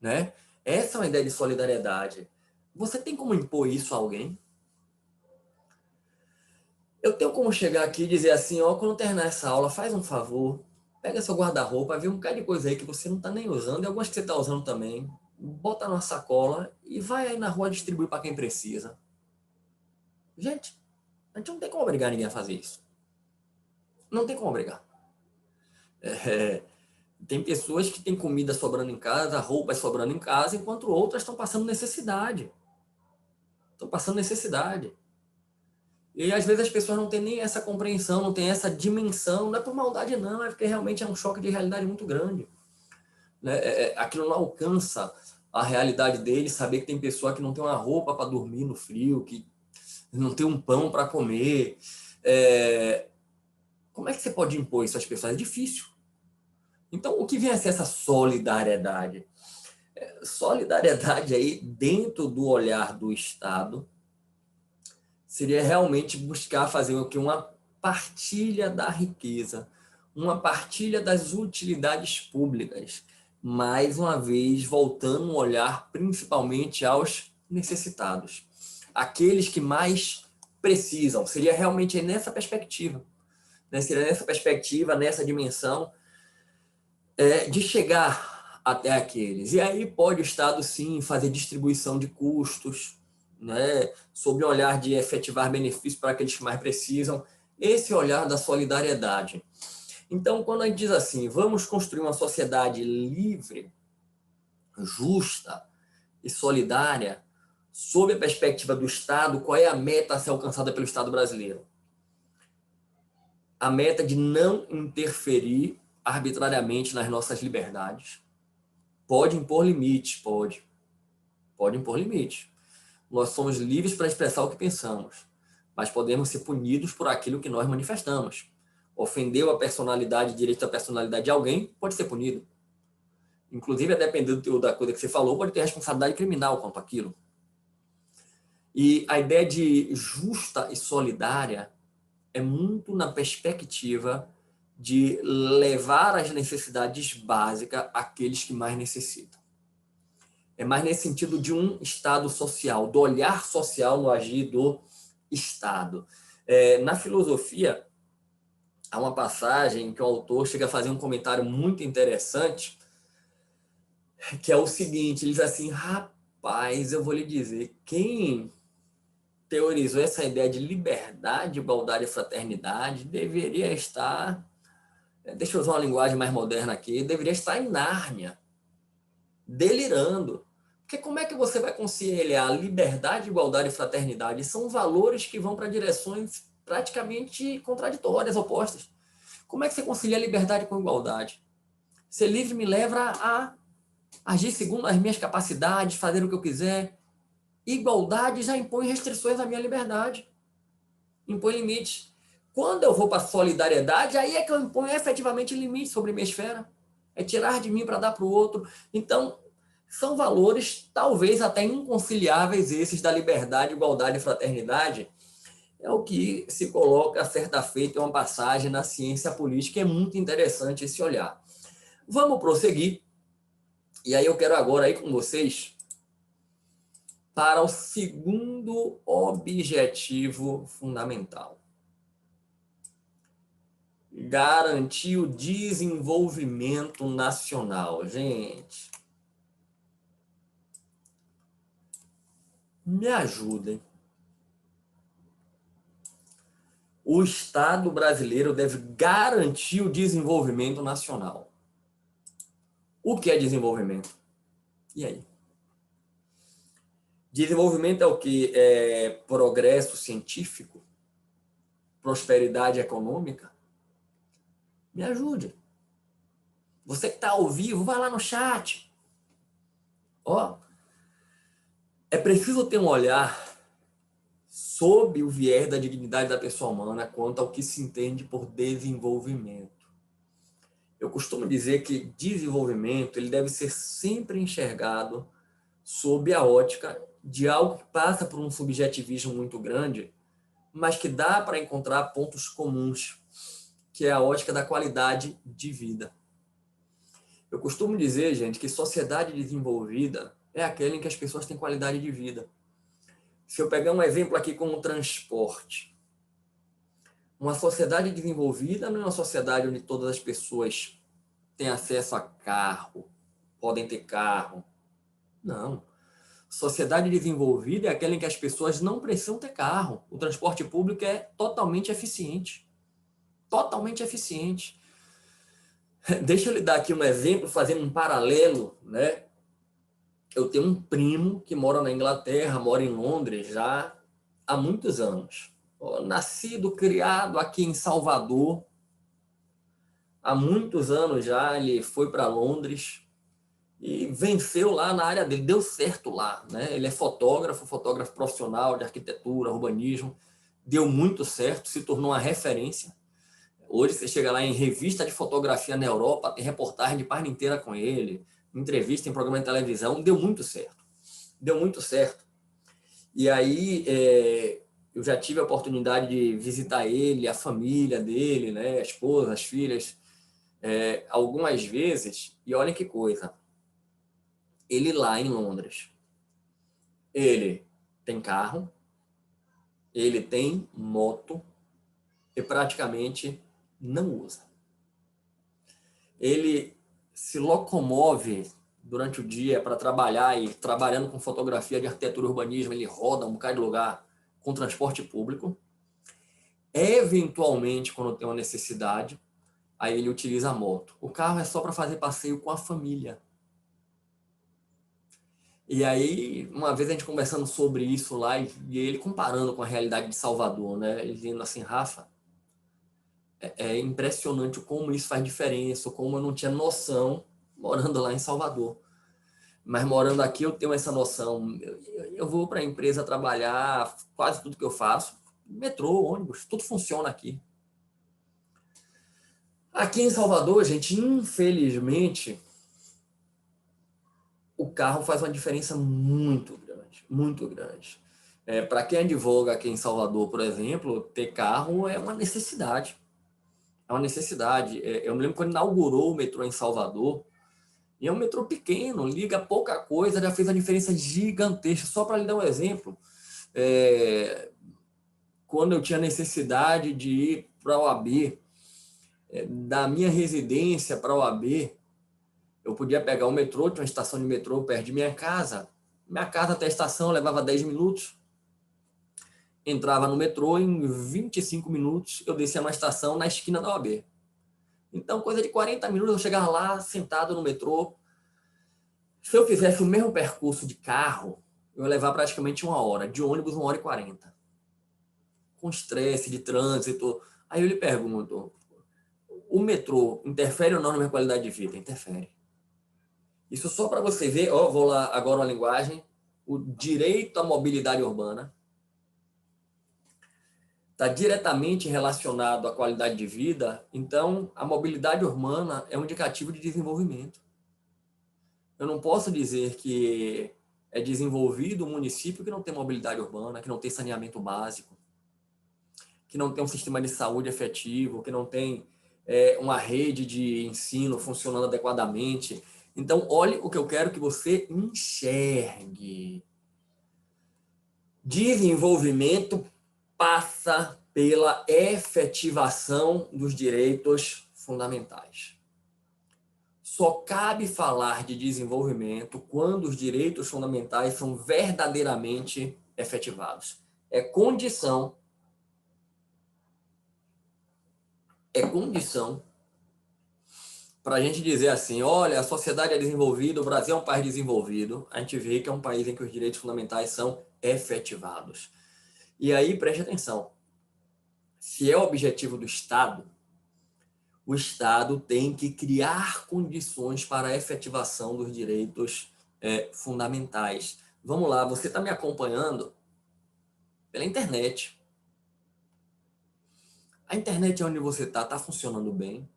né? Essa é uma ideia de solidariedade. Você tem como impor isso a alguém? Eu tenho como chegar aqui e dizer assim, ó, quando terminar essa aula, faz um favor, pega seu guarda-roupa, vê um bocado de coisa aí que você não está nem usando, e algumas que você está usando também, bota numa sacola e vai aí na rua distribuir para quem precisa. Gente, a gente não tem como obrigar ninguém a fazer isso. Não tem como obrigar. Tem pessoas que têm comida sobrando em casa, roupas sobrando em casa, enquanto outras estão passando necessidade. Estão passando necessidade. E às vezes as pessoas não têm nem essa compreensão, não têm essa dimensão. Não é por maldade, não, é porque realmente é um choque de realidade muito grande. Né? Aquilo não alcança a realidade deles, saber que tem pessoa que não tem uma roupa para dormir no frio, que não tem um pão para comer. Como é que você pode impor isso às pessoas? É difícil. Então, o que vem a ser essa solidariedade? Solidariedade aí, dentro do olhar do Estado, seria realmente buscar fazer o que? Uma partilha da riqueza, uma partilha das utilidades públicas, mais uma vez voltando um olhar principalmente aos necessitados, aqueles que mais precisam. Seria realmente nessa perspectiva, né? Seria nessa perspectiva, nessa dimensão, de chegar até aqueles. E aí pode o Estado, sim, fazer distribuição de custos, né, sob o olhar de efetivar benefícios para aqueles que mais precisam, esse olhar da solidariedade. Então, quando a gente diz assim, vamos construir uma sociedade livre, justa e solidária, sob a perspectiva do Estado, qual é a meta a ser alcançada pelo Estado brasileiro? A meta de não interferir arbitrariamente nas nossas liberdades. Pode impor limites, pode impor limites. Nós somos livres para expressar o que pensamos, mas podemos ser punidos por aquilo que nós manifestamos. Ofendeu a personalidade, direito à personalidade de alguém, pode ser punido. Inclusive, dependendo da coisa que você falou, pode ter responsabilidade criminal quanto àquilo. E a ideia de justa e solidária é muito na perspectiva de levar as necessidades básicas àqueles que mais necessitam. É mais nesse sentido de um Estado social, do olhar social no agir do Estado. Na filosofia, há uma passagem que o autor chega a fazer um comentário muito interessante, que é o seguinte, ele diz assim, rapaz, eu vou lhe dizer, quem teorizou essa ideia de liberdade, igualdade e fraternidade deveria estar, deixa eu usar uma linguagem mais moderna aqui, deveria estar em Nárnia, delirando. Porque como é que você vai conciliar liberdade, igualdade e fraternidade? São valores que vão para direções praticamente contraditórias, opostas. Como é que você concilia liberdade com igualdade? Ser livre me leva a agir segundo as minhas capacidades, fazer o que eu quiser. Igualdade já impõe restrições à minha liberdade, impõe limites. Quando eu vou para a solidariedade, aí é que eu imponho efetivamente limites sobre minha esfera. É tirar de mim para dar para o outro. Então, são valores talvez até inconciliáveis esses da liberdade, igualdade e fraternidade. É o que se coloca certa feita em uma passagem na ciência política. É muito interessante esse olhar. Vamos prosseguir. E aí eu quero agora ir com vocês para o segundo objetivo fundamental. Garantir o desenvolvimento nacional. Gente, me ajudem. O Estado brasileiro deve garantir o desenvolvimento nacional. O que é desenvolvimento? E aí? Desenvolvimento é o que? É progresso científico? Prosperidade econômica? Me ajude. Você que está ao vivo, vai lá no chat. É preciso ter um olhar sob o viés da dignidade da pessoa humana quanto ao que se entende por desenvolvimento. Eu costumo dizer que desenvolvimento ele deve ser sempre enxergado sob a ótica de algo que passa por um subjetivismo muito grande, mas que dá para encontrar pontos comuns, que é a ótica da qualidade de vida. Eu costumo dizer, gente, que sociedade desenvolvida é aquela em que as pessoas têm qualidade de vida. Se eu pegar um exemplo aqui como o transporte, uma sociedade desenvolvida não é uma sociedade onde todas as pessoas têm acesso a carro, podem ter carro. Não. Sociedade desenvolvida é aquela em que as pessoas não precisam ter carro. O transporte público é totalmente eficiente. Totalmente eficiente. Deixa eu lhe dar aqui um exemplo, fazendo um paralelo, né? Eu tenho um primo que mora na Inglaterra, mora em Londres já há muitos anos. Nascido, criado aqui em Salvador. Há muitos anos já ele foi para Londres e venceu lá na área dele, deu certo lá, né? Ele é fotógrafo profissional de arquitetura, urbanismo, deu muito certo, se tornou uma referência. Hoje você chega lá em revista de fotografia na Europa, tem reportagem de página inteira com ele, entrevista em programa de televisão, deu muito certo. Deu muito certo. E aí eu já tive a oportunidade de visitar ele, a família dele, né? A esposa, as filhas. algumas vezes, e olha que coisa, ele lá em Londres, ele tem carro, ele tem moto e praticamente não usa. Ele se locomove durante o dia para trabalhar e trabalhando com fotografia de arquitetura e urbanismo, ele roda um bocado de lugar com transporte público. Eventualmente, quando tem uma necessidade, aí ele utiliza a moto. O carro é só para fazer passeio com a família. E aí, uma vez a gente conversando sobre isso lá, e ele comparando com a realidade de Salvador, né? Ele dizendo assim, Rafa, é impressionante como isso faz diferença, como eu não tinha noção morando lá em Salvador. Mas morando aqui eu tenho essa noção. Eu vou para a empresa trabalhar, quase tudo que eu faço, metrô, ônibus, tudo funciona aqui. Aqui em Salvador, gente, infelizmente, o carro faz uma diferença muito grande, muito grande. Para quem advoga aqui em Salvador, por exemplo, ter carro é uma necessidade. É uma necessidade. Eu me lembro quando inaugurou o metrô em Salvador, e é um metrô pequeno, liga pouca coisa, já fez uma diferença gigantesca. Só para lhe dar um exemplo, quando eu tinha necessidade de ir para a OAB, da minha residência para a OAB, eu podia pegar o metrô, tinha uma estação de metrô perto de minha casa. Minha casa até a estação levava 10 minutos. Entrava no metrô, em 25 minutos eu descia na estação na esquina da OAB. Então, coisa de 40 minutos eu chegava lá, sentado no metrô. Se eu fizesse o mesmo percurso de carro, eu ia levar praticamente 1 hora. De ônibus, 1 hora e 40. Com estresse de trânsito. Aí eu lhe pergunto, o metrô interfere ou não na minha qualidade de vida? Interfere. Isso só para você ver, vou lá agora uma linguagem, o direito à mobilidade urbana está diretamente relacionado à qualidade de vida, então a mobilidade urbana é um indicativo de desenvolvimento. Eu não posso dizer que é desenvolvido um município que não tem mobilidade urbana, que não tem saneamento básico, que não tem um sistema de saúde efetivo, que não tem uma rede de ensino funcionando adequadamente. Então, olhe o que eu quero que você enxergue. Desenvolvimento passa pela efetivação dos direitos fundamentais. Só cabe falar de desenvolvimento quando os direitos fundamentais são verdadeiramente efetivados. É condição para a gente dizer assim, olha, a sociedade é desenvolvida, o Brasil é um país desenvolvido, a gente vê que é um país em que os direitos fundamentais são efetivados. E aí, preste atenção, se é o objetivo do Estado, o Estado tem que criar condições para a efetivação dos direitos fundamentais. Vamos lá, você está me acompanhando pela internet. A internet onde você está funcionando bem.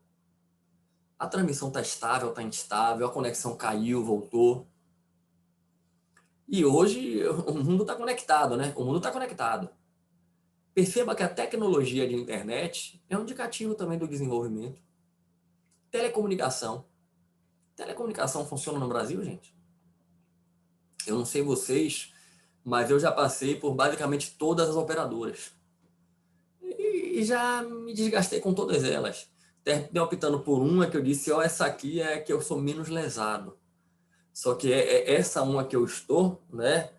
A transmissão está estável, está instável, a conexão caiu, voltou. E hoje o mundo está conectado, né? O mundo está conectado. Perceba que a tecnologia de internet é um indicativo também do desenvolvimento. Telecomunicação. Telecomunicação funciona no Brasil, gente? Eu não sei vocês, mas eu já passei por basicamente todas as operadoras. E já me desgastei com todas elas. Terminei optando por uma que eu disse, essa aqui é que eu sou menos lesado. Só que essa uma que eu estou, né?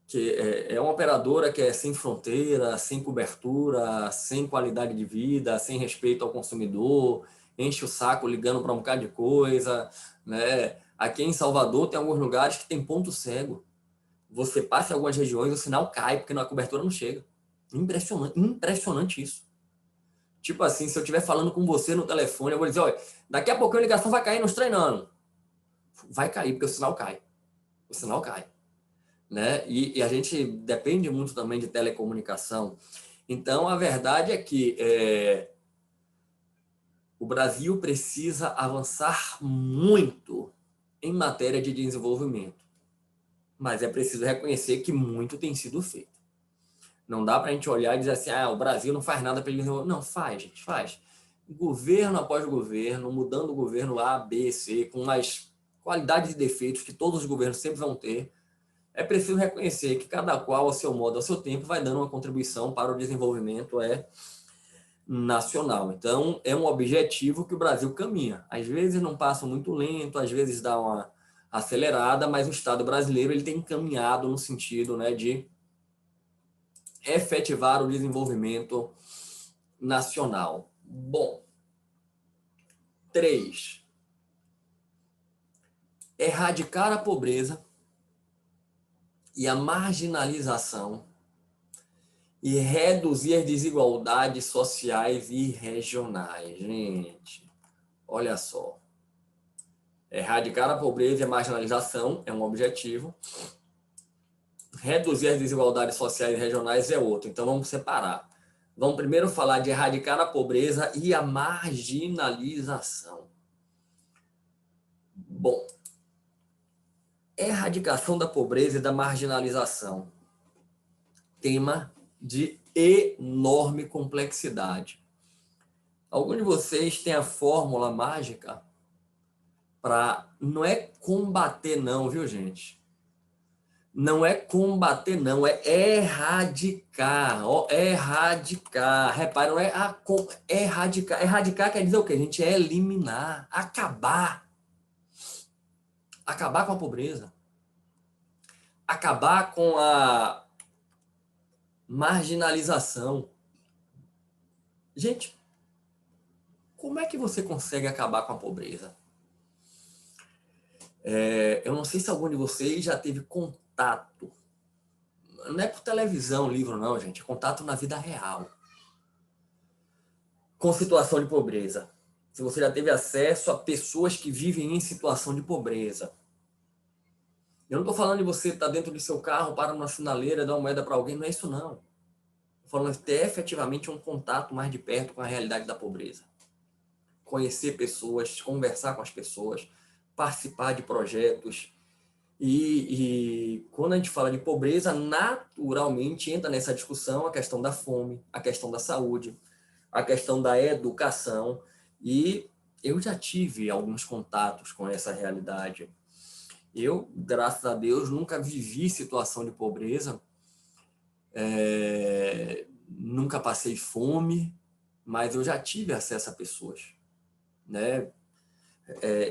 Que é uma operadora que é sem fronteira, sem cobertura, sem qualidade de vida, sem respeito ao consumidor, enche o saco ligando para um bocado de coisa, né? Aqui em Salvador tem alguns lugares que tem ponto cego. Você passa em algumas regiões, o sinal cai porque a cobertura não chega. Impressionante, impressionante isso. Tipo assim, se eu estiver falando com você no telefone, eu vou dizer, olha, daqui a pouco a ligação vai cair nos treinando. Vai cair, porque o sinal cai. O sinal cai. Né? E a gente depende muito também de telecomunicação. Então, a verdade é que o Brasil precisa avançar muito em matéria de desenvolvimento. Mas é preciso reconhecer que muito tem sido feito. Não dá para a gente olhar e dizer assim, o Brasil não faz nada para ele desenvolver. Não, faz, gente, faz. governo após governo, mudando o governo A, B, C, com as qualidades e defeitos que todos os governos sempre vão ter, é preciso reconhecer que cada qual, ao seu modo, ao seu tempo, vai dando uma contribuição para o desenvolvimento nacional. Então, é um objetivo que o Brasil caminha. Às vezes não passa muito lento, às vezes dá uma acelerada, mas o Estado brasileiro ele tem caminhado no sentido, né, de efetivar o desenvolvimento nacional. Bom, 3. Erradicar a pobreza e a marginalização e reduzir as desigualdades sociais e regionais. Gente, olha só. Erradicar a pobreza e a marginalização é um objetivo. Reduzir as desigualdades sociais e regionais é outro. Então, vamos separar. Vamos primeiro falar de erradicar a pobreza e a marginalização. Bom, erradicação da pobreza e da marginalização. Tema de enorme complexidade. Algum de vocês tem a fórmula mágica para... Não é combater não, viu, gente? Não é combater não, é erradicar. Ó, erradicar. Repara, não é erradicar. Erradicar quer dizer o quê, gente? É eliminar, acabar. Acabar com a pobreza. Acabar com a marginalização. Gente, como é que você consegue acabar com a pobreza? Eu não sei se algum de vocês já teve contato. Não é por televisão, livro não, gente. É contato na vida real. Com situação de pobreza. Se você já teve acesso a pessoas que vivem em situação de pobreza. Eu não estou falando de você estar dentro do seu carro, para uma sinaleira, dar uma moeda para alguém. Não é isso, não. Estou falando de ter efetivamente um contato mais de perto com a realidade da pobreza. Conhecer pessoas, conversar com as pessoas, participar de projetos. E quando a gente fala de pobreza, naturalmente entra nessa discussão a questão da fome, a questão da saúde, a questão da educação. E eu já tive alguns contatos com essa realidade. Eu, graças a Deus, nunca vivi situação de pobreza, nunca passei fome, mas eu já tive acesso a pessoas, né?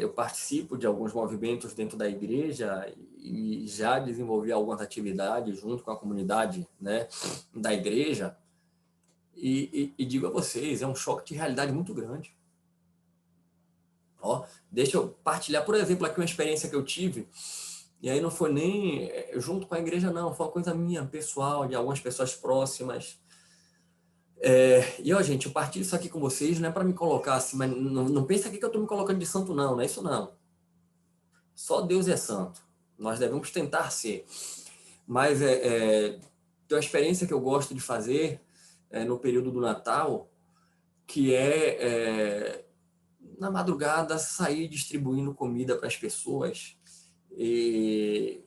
Eu participo de alguns movimentos dentro da igreja e já desenvolvi algumas atividades junto com a comunidade, né, da igreja. E digo a vocês, é um choque de realidade muito grande. Ó, deixa eu partilhar, por exemplo, aqui uma experiência que eu tive, e aí não foi nem junto com a igreja, não, foi uma coisa minha, pessoal, de algumas pessoas próximas. E, ó, gente, eu partilho isso aqui com vocês, não é para me colocar assim, mas não pensa aqui que eu estou me colocando de santo, não é isso não. Só Deus é santo. Nós devemos tentar ser. Mas tem uma experiência que eu gosto de fazer no período do Natal, que na madrugada, sair distribuindo comida para as pessoas. E,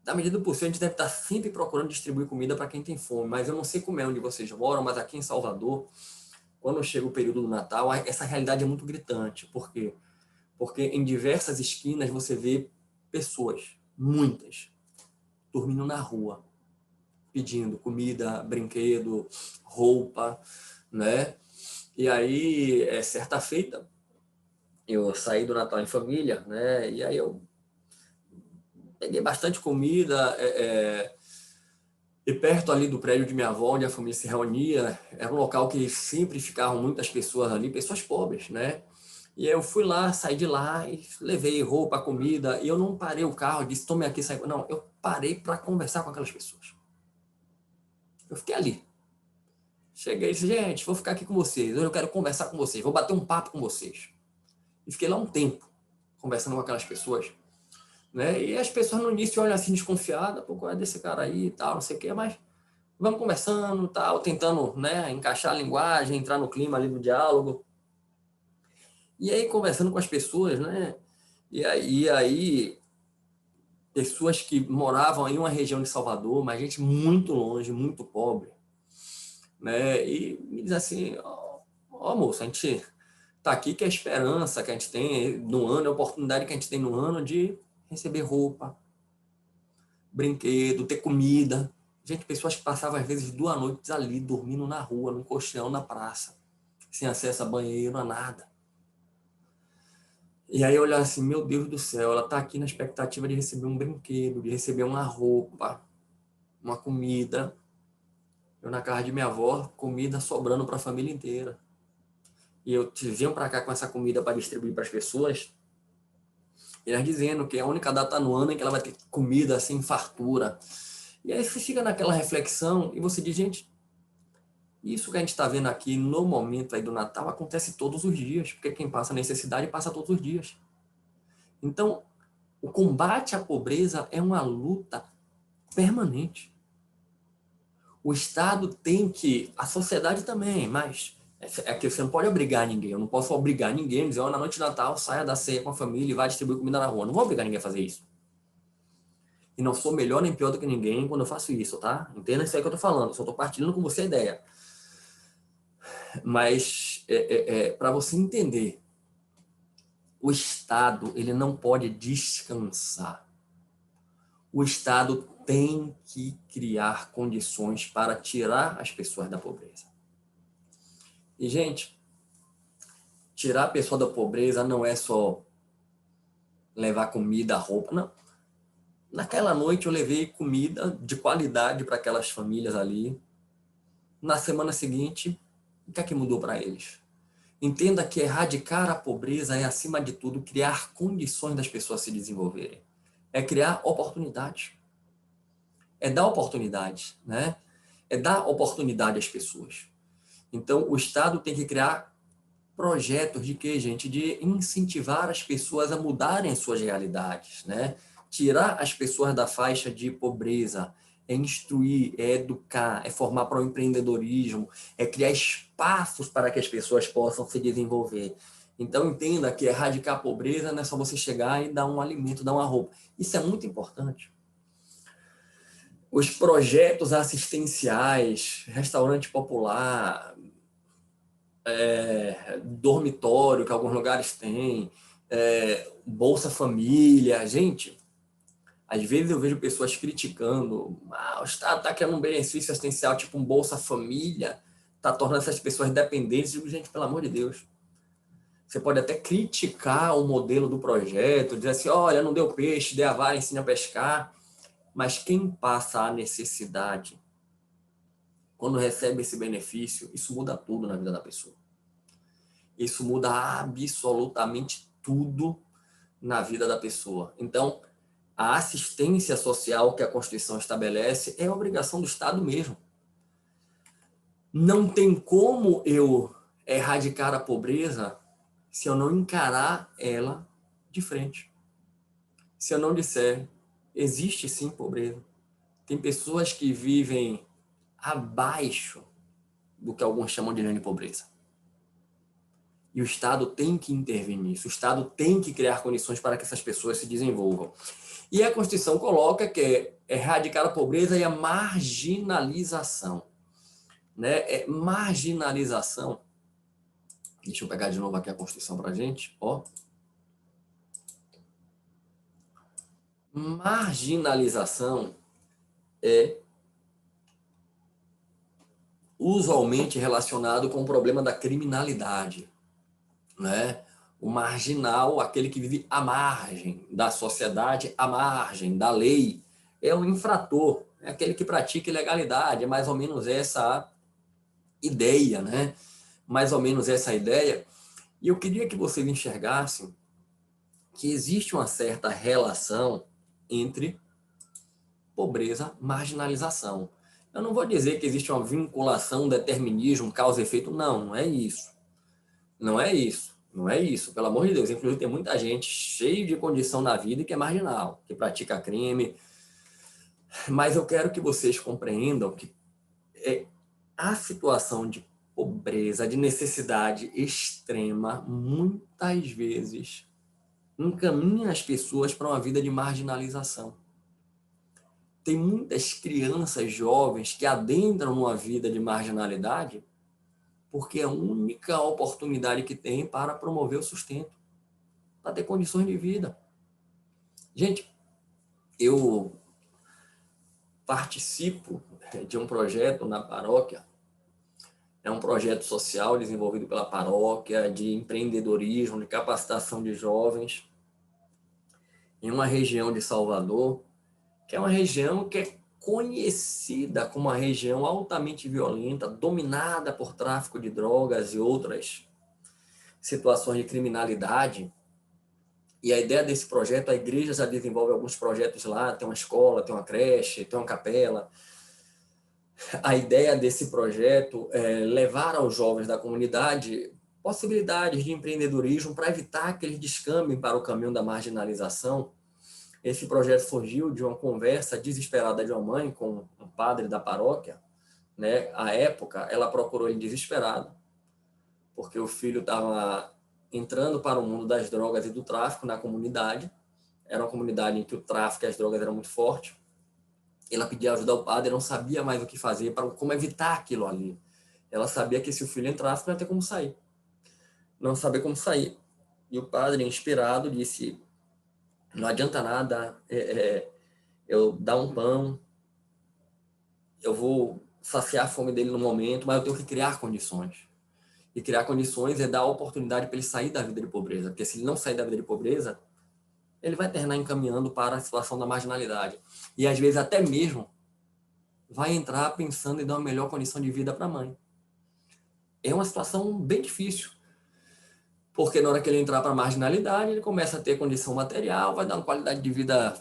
na medida do possível, a gente deve estar sempre procurando distribuir comida para quem tem fome. Mas eu não sei como é onde vocês moram, mas aqui em Salvador, quando chega o período do Natal, essa realidade é muito gritante. Por quê? Porque em diversas esquinas você vê pessoas, muitas, dormindo na rua, pedindo comida, brinquedo, roupa, né? E aí, certa feita, eu saí do Natal em família, né? E aí eu peguei bastante comida, e perto ali do prédio de minha avó, onde a família se reunia, era um local que sempre ficavam muitas pessoas ali, pessoas pobres, né? E aí eu fui lá, saí de lá e levei roupa, comida, e eu não parei o carro, disse, tome aqui, sai. Não, eu parei para conversar com aquelas pessoas. Eu fiquei ali. Cheguei e disse, gente, vou ficar aqui com vocês, hoje eu quero conversar com vocês, vou bater um papo com vocês. E fiquei lá um tempo, conversando com aquelas pessoas, né? E as pessoas no início olham assim desconfiadas, pô, qual é desse cara aí e tal, não sei o quê, mas vamos conversando, tal, tentando, né, encaixar a linguagem, entrar no clima ali do diálogo. E aí conversando com as pessoas, né? E aí pessoas que moravam em uma região de Salvador, mas gente muito longe, muito pobre, né? E me diz assim, Ó, moço, a gente tá aqui que é a esperança que a gente tem no ano, a oportunidade que a gente tem no ano de receber roupa, brinquedo, ter comida. Gente, pessoas que passavam às vezes 2 noites ali, dormindo na rua, no colchão, na praça, sem acesso a banheiro, a nada. E aí olhar assim, meu Deus do céu, ela tá aqui na expectativa de receber um brinquedo, de receber uma roupa, uma comida. Eu na casa de minha avó, comida sobrando para a família inteira. E eu vinham para cá com essa comida para distribuir para as pessoas, e elas dizendo que é a única data no ano em que ela vai ter comida assim, fartura. E aí você fica naquela reflexão e você diz, gente, isso que a gente está vendo aqui no momento aí do Natal acontece todos os dias, porque quem passa necessidade passa todos os dias. Então, o combate à pobreza é uma luta permanente. O Estado tem que, a sociedade também, mas é que você não pode obrigar ninguém. Eu não posso obrigar ninguém a dizer, na noite de Natal, saia da ceia com a família e vai distribuir comida na rua. Eu não vou obrigar ninguém a fazer isso. E não sou melhor nem pior do que ninguém quando eu faço isso, tá? Entenda isso aí que eu tô falando. Só tô partilhando com você a ideia. Mas, para você entender, o Estado, ele não pode descansar. O Estado tem que criar condições para tirar as pessoas da pobreza. E, gente, tirar a pessoa da pobreza não é só levar comida, roupa, não. Naquela noite eu levei comida de qualidade para aquelas famílias ali. Na semana seguinte, o que é que mudou para eles? Entenda que erradicar a pobreza é, acima de tudo, criar condições das pessoas se desenvolverem. É criar oportunidades. É dar oportunidade, né? É dar oportunidade às pessoas. Então, o Estado tem que criar projetos de quê, gente? De incentivar as pessoas a mudarem as suas realidades, né? Tirar as pessoas da faixa de pobreza, é instruir, é educar, é formar para o empreendedorismo, é criar espaços para que as pessoas possam se desenvolver. Então, entenda que erradicar a pobreza não é só você chegar e dar um alimento, dar uma roupa. Isso é muito importante. Os projetos assistenciais, restaurante popular, dormitório que alguns lugares têm, Bolsa Família. Gente, às vezes eu vejo pessoas criticando, o Estado está criando um benefício assistencial, tipo um Bolsa Família, está tornando essas pessoas dependentes. Eu digo, gente, pelo amor de Deus. Você pode até criticar o modelo do projeto, dizer assim, olha, não deu peixe, dê a vara, ensina a pescar. Mas quem passa a necessidade, quando recebe esse benefício, isso muda tudo na vida da pessoa. Isso muda absolutamente tudo na vida da pessoa. Então, a assistência social que a Constituição estabelece é a obrigação do Estado mesmo. Não tem como eu erradicar a pobreza se eu não encarar ela de frente. Se eu não disser, existe sim pobreza. Tem pessoas que vivem abaixo do que alguns chamam de linha de pobreza. E o Estado tem que intervir nisso. O Estado tem que criar condições para que essas pessoas se desenvolvam. E a Constituição coloca que é erradicar a pobreza e a marginalização. Né? Marginalização. Deixa eu pegar de novo aqui a Constituição para a gente. Ó. Marginalização é usualmente relacionado com o problema da criminalidade, né? O marginal, aquele que vive à margem da sociedade, à margem da lei, é o infrator, é aquele que pratica ilegalidade, é mais ou menos essa ideia, né? Mais ou menos essa ideia. E eu queria que vocês enxergassem que existe uma certa relação entre pobreza e marginalização. Eu não vou dizer que existe uma vinculação, determinismo, causa e efeito. Não, não é isso. Não é isso. Não é isso. Pelo amor de Deus. Inclusive, tem muita gente cheia de condição na vida que é marginal, que pratica crime. Mas eu quero que vocês compreendam que a situação de pobreza, de necessidade extrema, muitas vezes encaminha as pessoas para uma vida de marginalização. Tem muitas crianças jovens que adentram numa vida de marginalidade porque é a única oportunidade que tem para promover o sustento, para ter condições de vida. Gente, eu participo de um projeto na paróquia, é um projeto social desenvolvido pela paróquia, de empreendedorismo, de capacitação de jovens, em uma região de Salvador, que é uma região que é conhecida como uma região altamente violenta, dominada por tráfico de drogas e outras situações de criminalidade. E a ideia desse projeto, a igreja já desenvolve alguns projetos lá, tem uma escola, tem uma creche, tem uma capela. A ideia desse projeto é levar aos jovens da comunidade possibilidades de empreendedorismo para evitar que eles descambem para o caminho da marginalização. Esse projeto surgiu de uma conversa desesperada de uma mãe com um padre da paróquia, né? À época, ela procurou ele desesperado, porque o filho estava entrando para o mundo das drogas e do tráfico na comunidade. Era uma comunidade em que o tráfico e as drogas eram muito fortes. Ela pedia ajuda ao padre, não sabia mais o que fazer, para como evitar aquilo ali. Ela sabia que se o filho entrasse, não ia ter como sair. Não sabia como sair. E o padre, inspirado, disse: não adianta nada eu dar um pão, eu vou saciar a fome dele no momento, mas eu tenho que criar condições. E criar condições é dar a oportunidade para ele sair da vida de pobreza, porque se ele não sair da vida de pobreza, ele vai terminar encaminhando para a situação da marginalidade. E às vezes até mesmo vai entrar pensando em dar uma melhor condição de vida para a mãe. É uma situação bem difícil, porque na hora que ele entrar para a marginalidade, ele começa a ter condição material, vai dar uma qualidade de vida,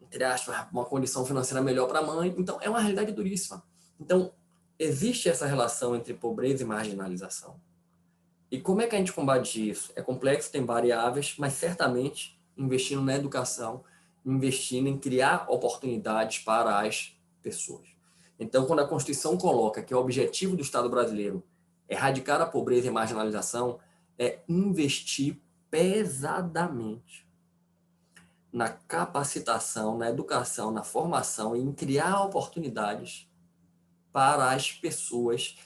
entre aspas, uma condição financeira melhor para a mãe. Então, é uma realidade duríssima. Então, existe essa relação entre pobreza e marginalização. E como é que a gente combate isso? É complexo, tem variáveis, mas certamente investindo na educação, investindo em criar oportunidades para as pessoas. Então, quando a Constituição coloca que o objetivo do Estado brasileiro é erradicar a pobreza e a marginalização, é investir pesadamente na capacitação, na educação, na formação e em criar oportunidades para as pessoas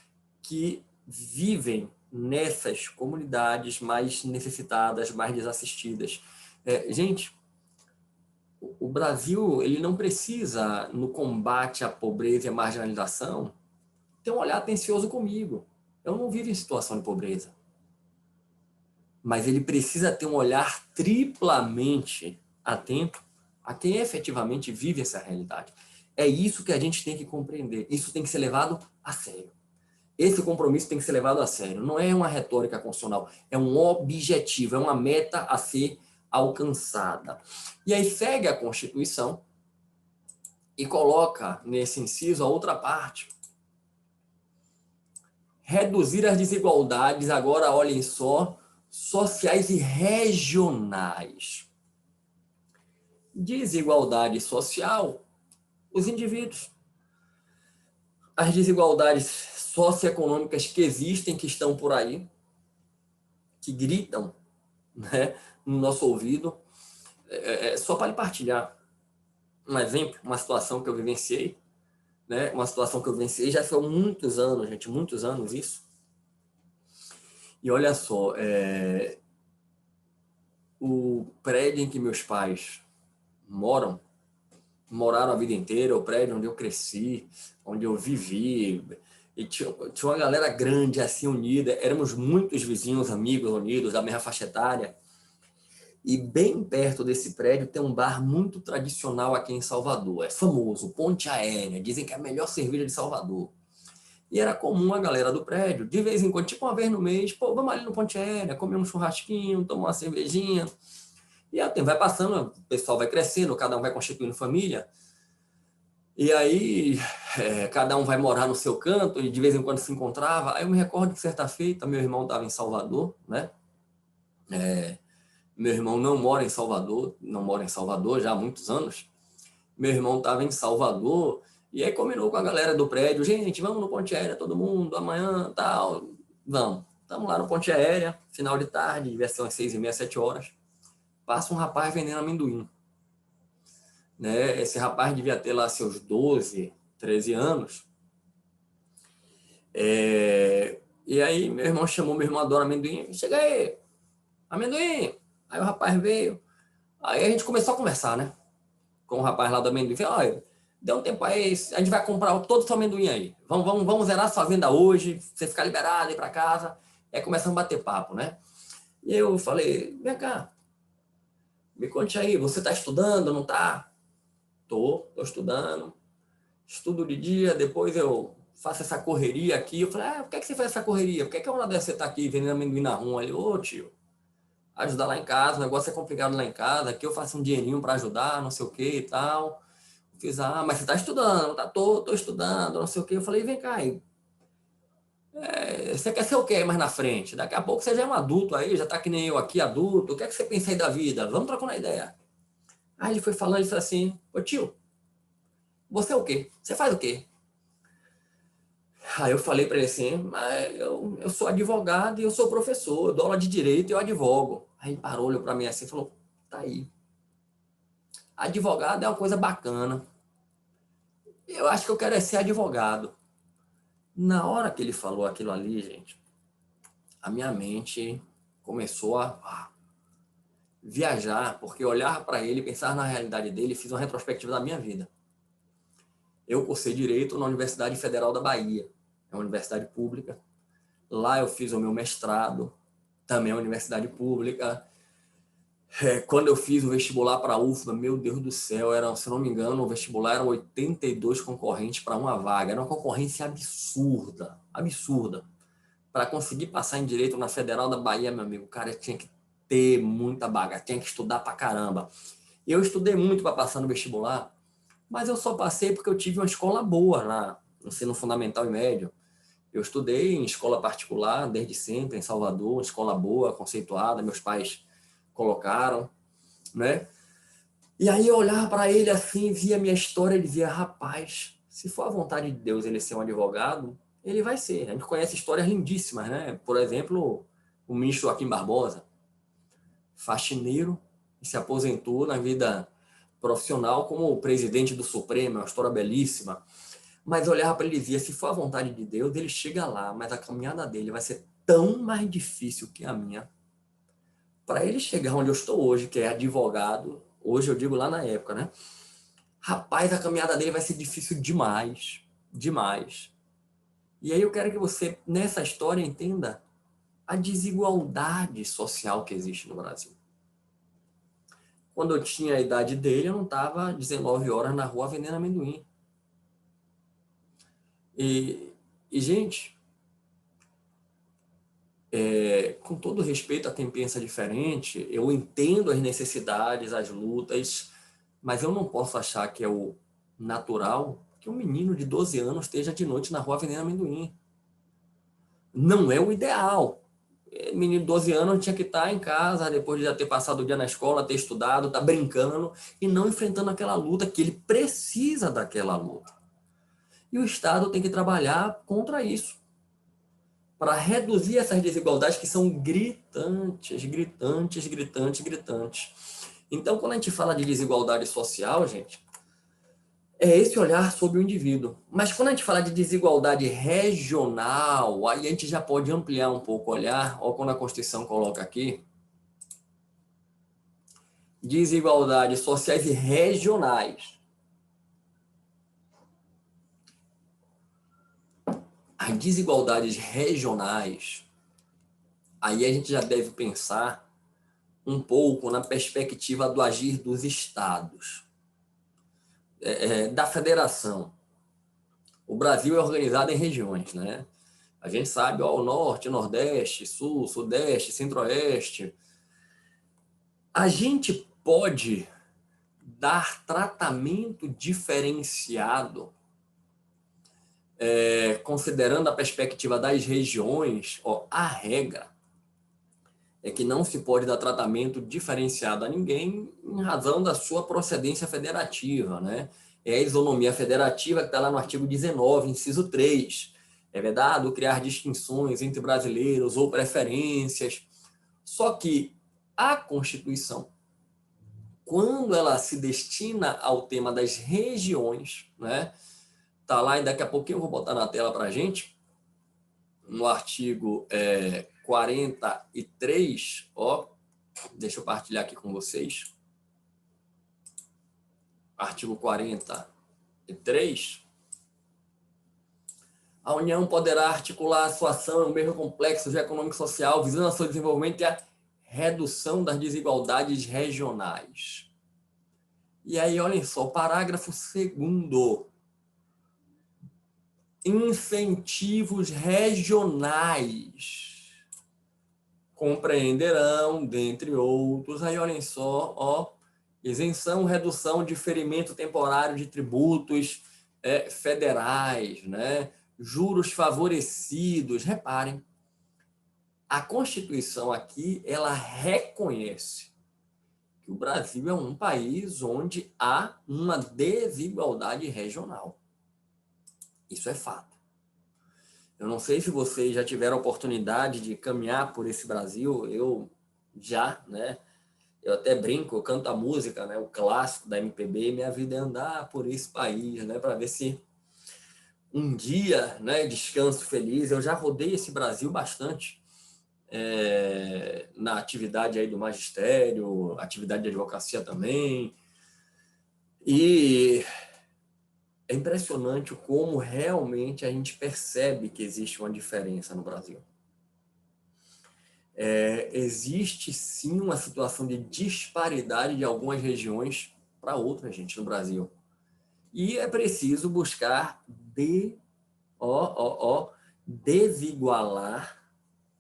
que vivem nessas comunidades mais necessitadas, mais desassistidas. Gente, o Brasil ele não precisa, no combate à pobreza e à marginalização, ter um olhar atencioso comigo. Eu não vivo em situação de pobreza. Mas ele precisa ter um olhar triplamente atento a quem efetivamente vive essa realidade. É isso que a gente tem que compreender. Isso tem que ser levado a sério. Esse compromisso tem que ser levado a sério. Não é uma retórica constitucional, é um objetivo, é uma meta a ser alcançada. E aí segue a Constituição e coloca nesse inciso a outra parte. Reduzir as desigualdades, agora olhem só, sociais e regionais. Desigualdade social, os indivíduos. As desigualdades socioeconômicas que existem, que estão por aí, que gritam, né, no nosso ouvido. Só para lhe partilhar um exemplo, uma situação que eu vivenciei, né, uma situação que eu vivenciei já são muitos anos, gente, muitos anos isso. E olha só, o prédio em que meus pais moraram a vida inteira, o prédio onde eu cresci, onde eu vivi, e tinha uma galera grande, assim, unida, éramos muitos vizinhos, amigos unidos, da mesma faixa etária, e bem perto desse prédio tem um bar muito tradicional aqui em Salvador, é famoso, Ponte Aérea, dizem que é a melhor cerveja de Salvador. E era comum a galera do prédio, de vez em quando, tipo uma vez no mês, pô, vamos ali no Ponte Aérea, comer um churrasquinho, tomar uma cervejinha. E aí o tempo vai passando, o pessoal vai crescendo, cada um vai constituindo família. E aí cada um vai morar no seu canto e de vez em quando se encontrava. Aí eu me recordo que certa feita meu irmão estava em Salvador, né? Meu irmão não mora em Salvador, não mora em Salvador já há muitos anos. Meu irmão estava em Salvador e aí combinou com a galera do prédio, gente, vamos no Ponte Aérea, todo mundo, amanhã, tal, vamos. Estamos lá no Ponte Aérea, final de tarde, devia ser umas 6h30, 7 horas. Passa um rapaz vendendo amendoim. Né? Esse rapaz devia ter lá seus 12, 13 anos. E aí meu irmão chamou meu irmão Adora Amendoim. Chega aí, amendoim. Aí o rapaz veio. Aí a gente começou a conversar, né? Com o rapaz lá do amendoim. Falei, olha, dê um tempo aí, a gente vai comprar todo o seu amendoim aí. Vamos zerar sua venda hoje, você ficar liberado, ir para casa. Aí começamos a bater papo, né? E eu falei, vem cá, me conte aí, você está estudando, não está? Tô estudando. Estudo de dia, depois eu faço essa correria aqui. Eu falei, por que você faz essa correria? Por que uma dessa você está aqui vendendo amendoim na rua? Ele, ô tio, ajudar lá em casa, o negócio é complicado lá em casa, aqui eu faço um dinheirinho para ajudar, não sei o que e tal. Fiz, mas você está estudando, tá? Tô estudando, não sei o que. Eu falei, vem cá, você quer ser o quê mais na frente? Daqui a pouco você já é um adulto aí, já tá que nem eu aqui, adulto. O que é que você pensa aí da vida? Vamos trocar uma ideia. Aí ele foi falando, ele falou assim, ô tio, você é o quê? Você faz o quê? Aí eu falei para ele assim, mas eu sou advogado e eu sou professor, eu dou aula de direito e eu advogo. Aí ele parou, olhou para mim assim e falou, tá aí. Advogado é uma coisa bacana. Eu acho que eu quero ser advogado. Na hora que ele falou aquilo ali, gente, a minha mente começou a viajar, porque olhar para ele, pensar na realidade dele, fiz uma retrospectiva da minha vida. Eu cursei Direito na Universidade Federal da Bahia, é uma universidade pública. Lá eu fiz o meu mestrado, também é uma universidade pública. Quando eu fiz o vestibular para a UFBA, meu Deus do céu, se não me engano, o vestibular eram 82 concorrentes para uma vaga. Era uma concorrência absurda, absurda. Para conseguir passar em Direito na Federal da Bahia, meu amigo, o cara tinha que ter muita bagagem, tinha que estudar pra caramba. Eu estudei muito para passar no vestibular, mas eu só passei porque eu tive uma escola boa lá, no ensino fundamental e médio. Eu estudei em escola particular desde sempre, em Salvador, uma escola boa, conceituada, meus pais colocaram, né? E aí eu olhava para ele assim, via minha história e dizia, rapaz, se for a vontade de Deus ele ser um advogado, ele vai ser. A gente conhece histórias lindíssimas, né? Por exemplo, o ministro Joaquim Barbosa, faxineiro, e se aposentou na vida profissional como presidente do Supremo, é uma história belíssima. Mas eu olhava para ele e dizia, se for a vontade de Deus, ele chega lá, mas a caminhada dele vai ser tão mais difícil que a minha. Para ele chegar onde eu estou hoje, que é advogado, hoje eu digo lá na época, né? Rapaz, a caminhada dele vai ser difícil demais, demais. E aí eu quero que você, nessa história, entenda a desigualdade social que existe no Brasil. Quando eu tinha a idade dele, eu não estava 19 horas na rua vendendo amendoim. Gente, com todo respeito a quem pensa diferente, eu entendo as necessidades, as lutas, mas eu não posso achar que é o natural que um menino de 12 anos esteja de noite na rua vendendo amendoim. Não é o ideal. Menino de 12 anos tinha que estar em casa, depois de já ter passado o dia na escola, ter estudado, estar brincando e não enfrentando aquela luta que ele precisa daquela luta. E o Estado tem que trabalhar contra isso, para reduzir essas desigualdades que são gritantes, gritantes, gritantes, gritantes. Então, quando a gente fala de desigualdade social, gente, é esse olhar sobre o indivíduo. Mas quando a gente fala de desigualdade regional, aí a gente já pode ampliar um pouco o olhar, ou quando a Constituição coloca aqui, desigualdades sociais e regionais. As desigualdades regionais, aí a gente já deve pensar um pouco na perspectiva do agir dos estados, da federação. O Brasil é organizado em regiões, né? A gente sabe, ó, o norte, nordeste, sul, sudeste, centro-oeste. A gente pode dar tratamento diferenciado, considerando a perspectiva das regiões. Ó, a regra é que não se pode dar tratamento diferenciado a ninguém em razão da sua procedência federativa, né? É a isonomia federativa que está lá no artigo 19, inciso 3. É vedado criar distinções entre brasileiros ou preferências. Só que a Constituição, quando ela se destina ao tema das regiões, né? Tá lá e daqui a pouquinho eu vou botar na tela para a gente, no artigo 43, deixa eu partilhar aqui com vocês. Artigo 43. A União poderá articular a sua ação no meio complexo econômico e social, visando o seu desenvolvimento e a redução das desigualdades regionais. E aí, olhem só, parágrafo 2º. Incentivos regionais compreenderão, dentre outros, aí olhem só, isenção, redução, diferimento temporário de tributos federais, né? Juros favorecidos. Reparem, a Constituição aqui, ela reconhece que o Brasil é um país onde há uma desigualdade regional. Isso é fato. Eu não sei se vocês já tiveram a oportunidade de caminhar por esse Brasil. Eu já, né? Eu até brinco, eu canto a música, né? O clássico da MPB, minha vida é andar por esse país, né? Para ver se um dia, né? Descanso feliz. Eu já rodei esse Brasil bastante na atividade aí do magistério, atividade de advocacia também. E é impressionante como realmente a gente percebe que existe uma diferença no Brasil. Existe sim uma situação de disparidade de algumas regiões para outras, gente, no Brasil. E é preciso buscar desigualar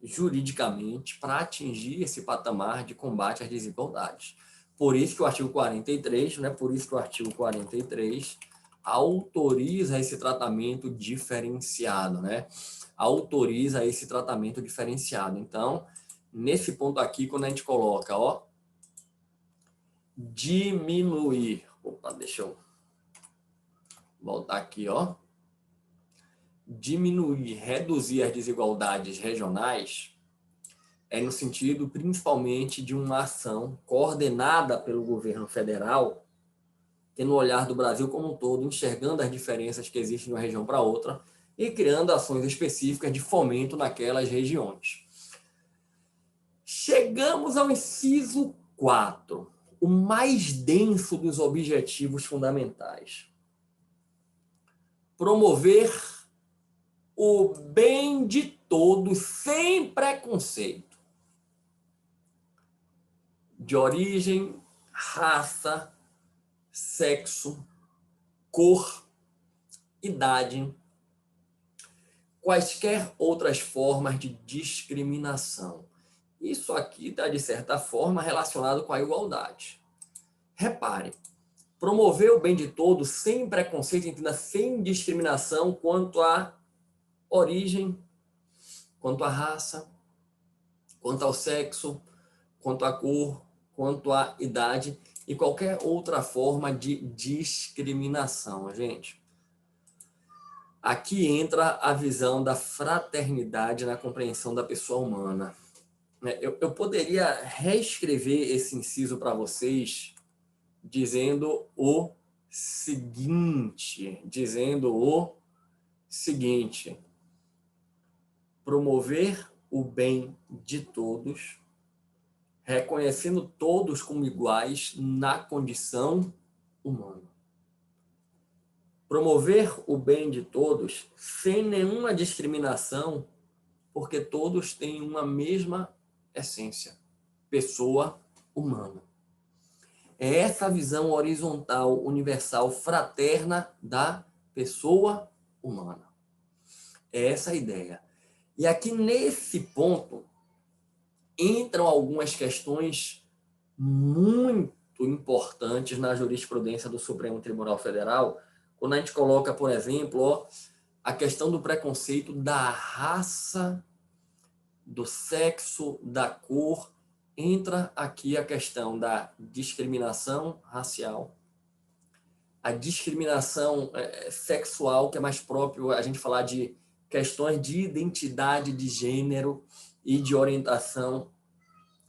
juridicamente para atingir esse patamar de combate às desigualdades. Por isso que o artigo 43, né, autoriza esse tratamento diferenciado, né? Autoriza esse tratamento diferenciado. Então, nesse ponto aqui, quando a gente coloca, diminuir. Opa, deixa eu voltar aqui, Diminuir, reduzir as desigualdades regionais é no sentido, principalmente, de uma ação coordenada pelo governo federal, tendo o olhar do Brasil como um todo, enxergando as diferenças que existem de uma região para outra e criando ações específicas de fomento naquelas regiões. Chegamos ao inciso 4, o mais denso dos objetivos fundamentais. Promover o bem de todos sem preconceito de origem, raça, sexo, cor, idade, quaisquer outras formas de discriminação. Isso aqui está, de certa forma, relacionado com a igualdade. Repare, promover o bem de todos sem preconceito, entenda, sem discriminação quanto à origem, quanto à raça, quanto ao sexo, quanto à cor, quanto à idade e qualquer outra forma de discriminação, gente. Aqui entra a visão da fraternidade na compreensão da pessoa humana. Eu poderia reescrever esse inciso para vocês dizendo o seguinte, promover o bem de todos, reconhecendo todos como iguais na condição humana. Promover o bem de todos sem nenhuma discriminação, porque todos têm uma mesma essência, pessoa humana. É essa visão horizontal, universal, fraterna da pessoa humana. É essa a ideia. E aqui nesse ponto entram algumas questões muito importantes na jurisprudência do Supremo Tribunal Federal, quando a gente coloca, por exemplo, a questão do preconceito da raça, do sexo, da cor. Entra aqui a questão da discriminação racial, a discriminação sexual, que é mais próprio a gente falar de questões de identidade de gênero e de orientação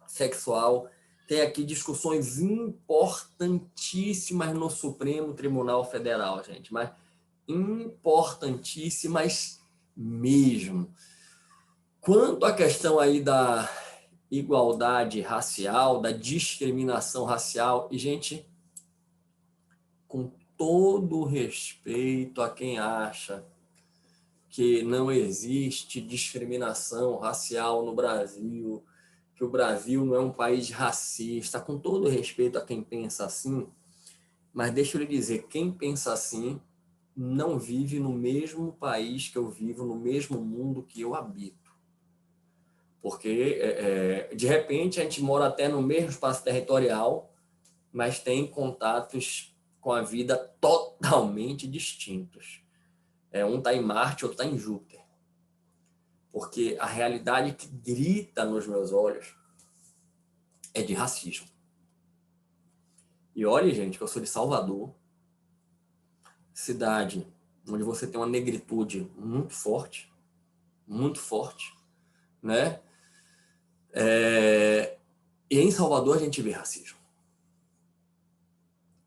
sexual. Tem aqui discussões importantíssimas no Supremo Tribunal Federal, gente, mas importantíssimas mesmo. Quanto à questão aí da igualdade racial, da discriminação racial, e, gente, com todo o respeito a quem acha que não existe discriminação racial no Brasil, que o Brasil não é um país racista, com todo o respeito a quem pensa assim, mas deixa eu lhe dizer, quem pensa assim não vive no mesmo país que eu vivo, no mesmo mundo que eu habito. Porque, de repente, a gente mora até no mesmo espaço territorial, mas tem contatos com a vida totalmente distintos. Um está em Marte, outro está em Júpiter. Porque a realidade que grita nos meus olhos é de racismo. E olha, gente, que eu sou de Salvador, cidade onde você tem uma negritude muito forte, né? E em Salvador a gente vê racismo.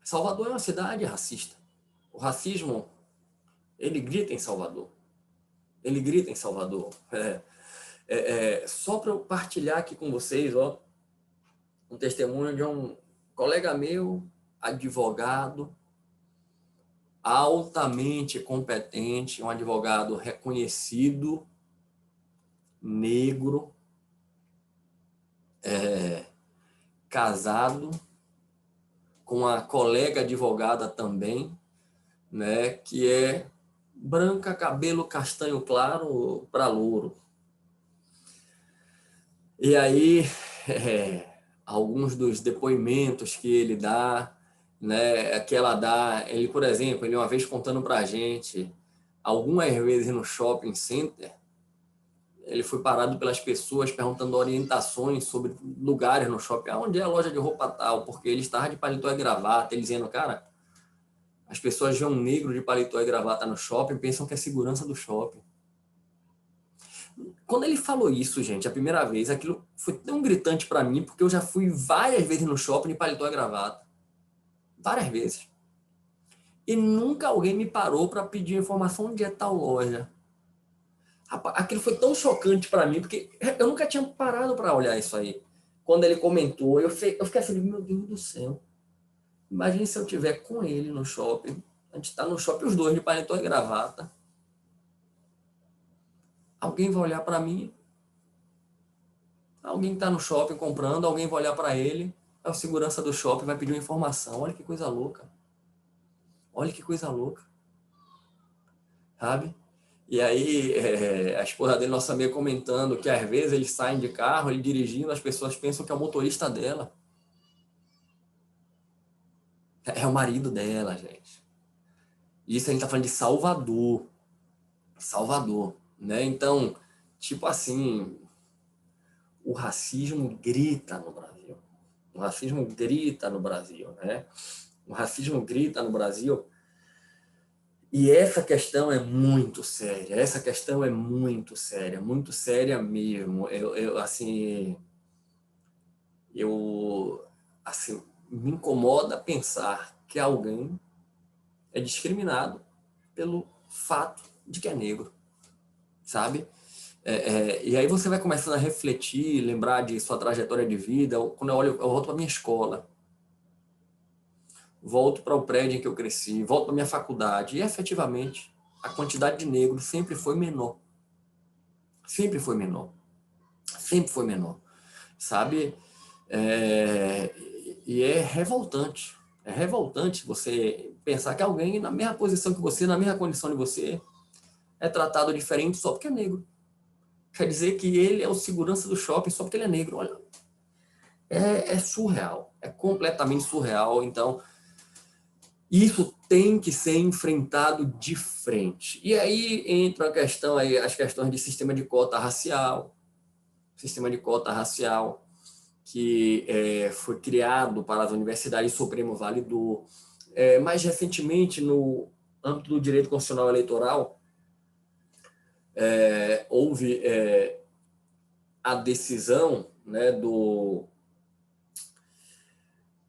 Salvador é uma cidade racista. O racismo, ele grita em Salvador. Ele grita em Salvador. Só para eu partilhar aqui com vocês, ó, um testemunho de um colega meu, advogado, altamente competente, um advogado reconhecido, negro, casado, com uma colega advogada também, né, que é branca, cabelo castanho claro para louro. E aí, alguns dos depoimentos que ele dá, né, que ela dá, ele, por exemplo, ele uma vez contando para a gente, algumas vezes no shopping center, ele foi parado pelas pessoas perguntando orientações sobre lugares no shopping, onde é a loja de roupa tal, porque ele estava de paletó e gravata, ele dizendo, cara, as pessoas veem um negro de paletó e gravata no shopping e pensam que é segurança do shopping. Quando ele falou isso, gente, a primeira vez, aquilo foi tão gritante para mim, porque eu já fui várias vezes no shopping de paletó e gravata. Várias vezes. E nunca alguém me parou para pedir informação onde é tal loja. Aquilo foi tão chocante para mim, porque eu nunca tinha parado para olhar isso aí. Quando ele comentou, eu fiquei assim, meu Deus do céu. Imagine se eu estiver com ele no shopping. A gente está no shopping, os dois de paletó e gravata. Alguém vai olhar para mim. Alguém está no shopping comprando, alguém vai olhar para ele. É o segurança do shopping, vai pedir uma informação. Olha que coisa louca. Olha que coisa louca. Sabe? E aí, a esposa dele, nossa amiga, comentando que às vezes eles saem de carro, ele dirigindo, as pessoas pensam que é o motorista dela. É o marido dela, gente. Isso a gente tá falando de Salvador. Salvador, né? Então, tipo assim, o racismo grita no Brasil. O racismo grita no Brasil, né? O racismo grita no Brasil. E essa questão é muito séria. Essa questão é muito séria mesmo. Assim, me incomoda pensar que alguém é discriminado pelo fato de que é negro, sabe? E aí você vai começando a refletir, lembrar de sua trajetória de vida. Quando eu volto para minha escola, volto para o prédio em que eu cresci, volto para minha faculdade, e efetivamente a quantidade de negros sempre foi menor. Sempre foi menor. Sempre foi menor, sabe? E é revoltante. É revoltante você pensar que alguém na mesma posição que você, na mesma condição de você, é tratado diferente só porque é negro. Quer dizer que ele é o segurança do shopping só porque ele é negro. Olha, é surreal. É completamente surreal. Então, isso tem que ser enfrentado de frente. E aí entra a questão aí, as questões de sistema de cota racial. Sistema de cota racial que foi criado para as universidades, o Supremo validou. Mais recentemente, no âmbito do direito constitucional eleitoral, houve a decisão, né,